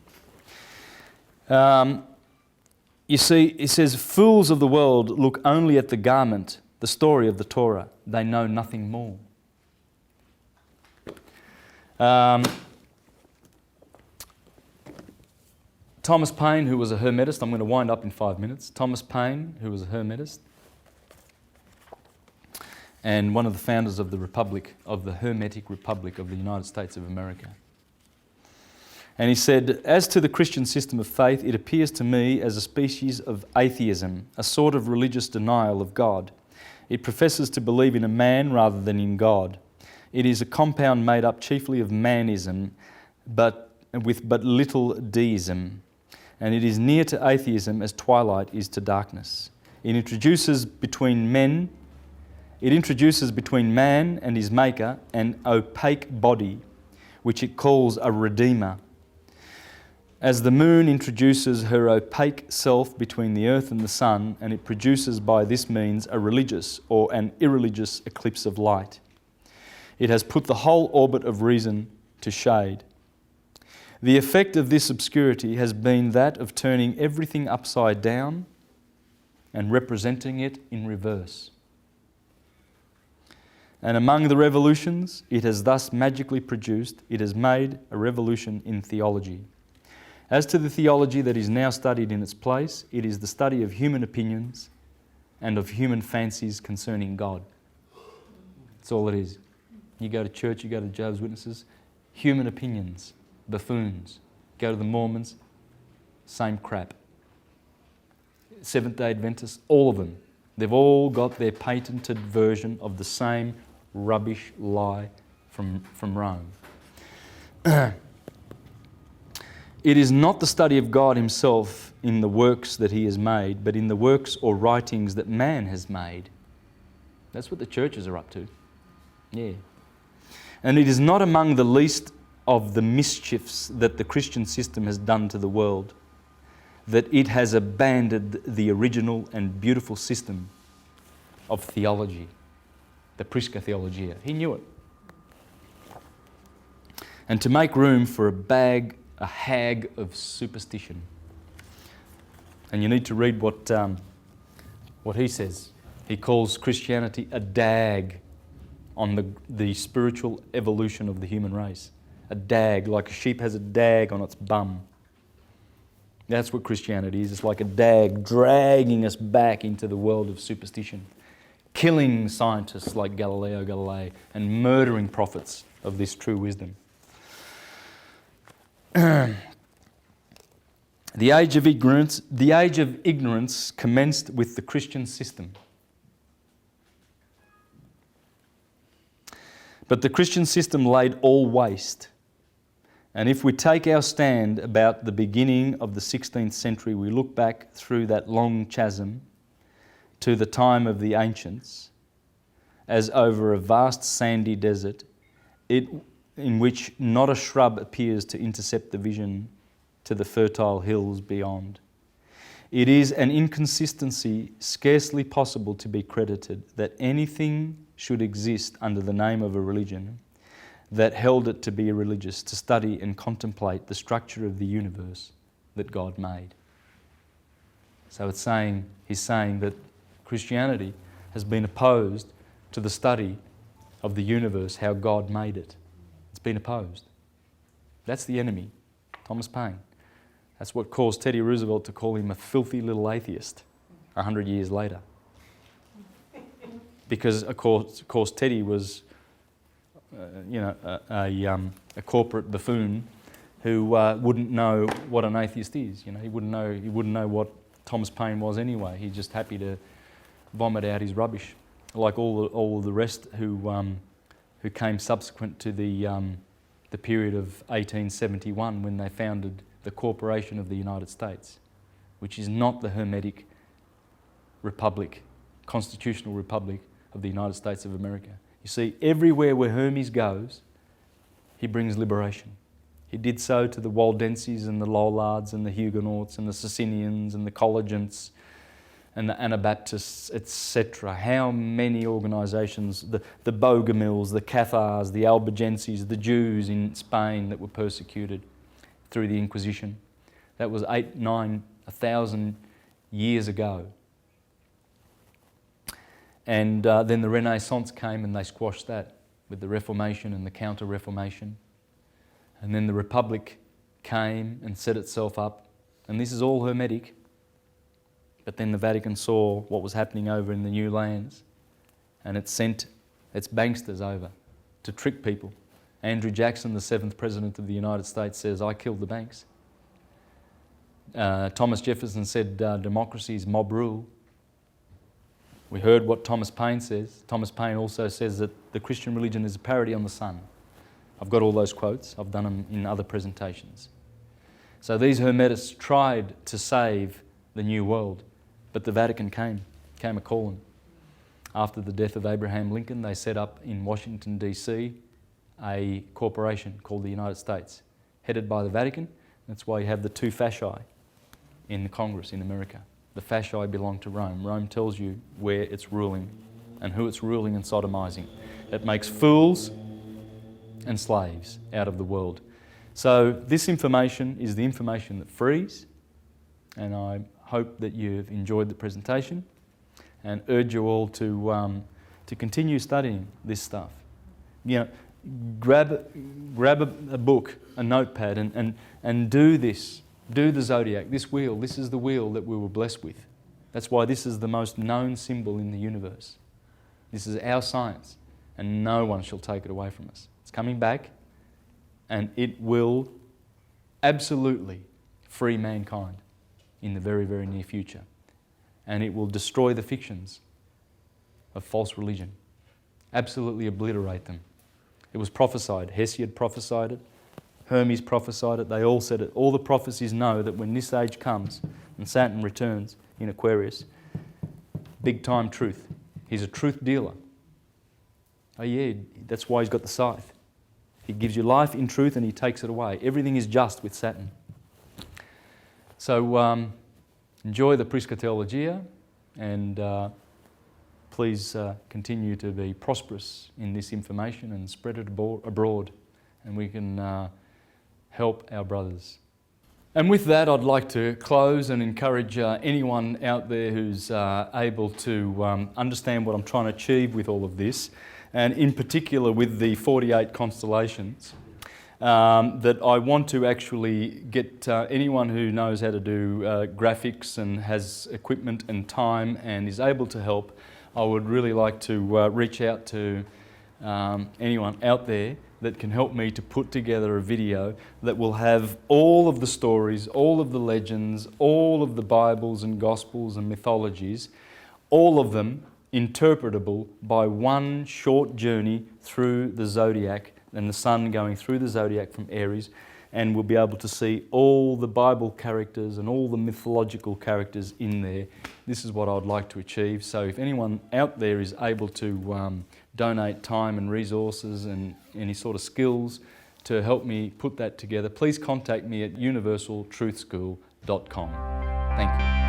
You see, it says, fools of the world look only at the garment, the story of the Torah. They know nothing more. Thomas Paine, who was a Hermetist, I'm going to wind up in 5 minutes. Thomas Paine, who was a Hermetist, and one of the founders of the Republic, of the Hermetic Republic of the United States of America. And he said, as to the Christian system of faith, it appears to me as a species of atheism, a sort of religious denial of God. It professes to believe in a man rather than in God. It is a compound made up chiefly of manism, but with but little deism. And it is near to atheism as twilight is to darkness. It introduces between man and his maker an opaque body, which it calls a redeemer. As the moon introduces her opaque self between the earth and the sun, and it produces by this means a religious or an irreligious eclipse of light. It has put the whole orbit of reason to shade. The effect of this obscurity has been that of turning everything upside down and representing it in reverse. And among the revolutions it has thus magically produced, it has made a revolution in theology. As to the theology that is now studied in its place, it is the study of human opinions and of human fancies concerning God. That's all it is. You go to church, you go to Jehovah's Witnesses, human opinions, buffoons. Go to the Mormons, same crap. Seventh-day Adventists, all of them. They've all got their patented version of the same rubbish lie from Rome. It is not the study of God himself in the works that he has made, but in the works or writings that man has made. That's what the churches are up to. Yeah. And it is not among the least of the mischiefs that the Christian system has done to the world that it has abandoned the original and beautiful system of theology, the Prisca Theologia. He knew it. And to make room for a hag of superstition. And you need to read what he says. He calls Christianity a dag on the spiritual evolution of the human race. A dag, like a sheep has a dag on its bum. That's what Christianity is. It's like a dag dragging us back into the world of superstition, killing scientists like Galileo Galilei and murdering prophets of this true wisdom. The age of ignorance commenced with the Christian system. But the Christian system laid all waste. And if we take our stand about the beginning of the 16th century, we look back through that long chasm to the time of the ancients, as over a vast sandy desert, in which not a shrub appears to intercept the vision to the fertile hills beyond. It is an inconsistency scarcely possible to be credited that anything should exist under the name of a religion that held it to be religious, to study and contemplate the structure of the universe that God made. So he's saying that Christianity has been opposed to the study of the universe, how God made it. It's been opposed. That's the enemy, Thomas Paine. That's what caused Teddy Roosevelt to call him a filthy little atheist 100 years later. Because, of course Teddy was, a corporate buffoon who wouldn't know what an atheist is. He wouldn't know what Thomas Paine was anyway. He's just happy to vomit out his rubbish, like all of the rest who came subsequent to the period of 1871 when they founded the Corporation of the United States, which is not the Hermetic Republic, Constitutional Republic of the United States of America. You see, everywhere where Hermes goes, he brings liberation. He did so to the Waldenses and the Lollards and the Huguenots and the Socinians and the Collegiants and the Anabaptists, etc. How many organisations, the Bogomils, the Cathars, the Albigenses, the Jews in Spain that were persecuted through the Inquisition. That was 1,000 years ago. And then the Renaissance came and they squashed that with the Reformation and the Counter-Reformation. And then the Republic came and set itself up. And this is all Hermetic. But then the Vatican saw what was happening over in the new lands and it sent its banksters over to trick people. Andrew Jackson, the 7th President of the United States, says, "I killed the banks." Thomas Jefferson said, democracy is mob rule. We heard what Thomas Paine says. Thomas Paine also says that the Christian religion is a parody on the sun. I've got all those quotes. I've done them in other presentations. So these Hermetists tried to save the New World, but the Vatican came a-calling. After the death of Abraham Lincoln, they set up in Washington, D.C., a corporation called the United States, headed by the Vatican. That's why you have the two fasci in the Congress in America. The fasci belong to Rome. Rome tells you where it's ruling and who it's ruling and sodomizing. It makes fools and slaves out of the world. So this information is the information that frees, and I hope that you've enjoyed the presentation and urge you all to continue studying this stuff. Grab a book, a notepad, and do this. Do the zodiac, this wheel. This is the wheel that we were blessed with. That's why this is the most known symbol in the universe. This is our science, and no one shall take it away from us. It's coming back, and it will absolutely free mankind in the very, very near future. And it will destroy the fictions of false religion. Absolutely obliterate them. It was prophesied. Hesiod prophesied it. Hermes prophesied it. They all said it. All the prophecies know that when this age comes and Saturn returns in Aquarius, big time truth. He's a truth dealer. Oh yeah, that's why he's got the scythe. He gives you life in truth and he takes it away. Everything is just with Saturn. So enjoy the Prisca Theologia and please continue to be prosperous in this information and spread it abroad, and we can help our brothers. And with that, I'd like to close and encourage anyone out there who's able to understand what I'm trying to achieve with all of this, and in particular with the 48 constellations, that I want to actually get anyone who knows how to do graphics and has equipment and time and is able to help. I would really like to reach out to anyone out there that can help me to put together a video that will have all of the stories, all of the legends, all of the Bibles and Gospels and mythologies, all of them interpretable by one short journey through the zodiac and the sun going through the zodiac from Aries, and we'll be able to see all the Bible characters and all the mythological characters in there. This is what I'd like to achieve. So if anyone out there is able to donate time and resources and any sort of skills to help me put that together, please contact me at universaltruthschool.com. Thank you.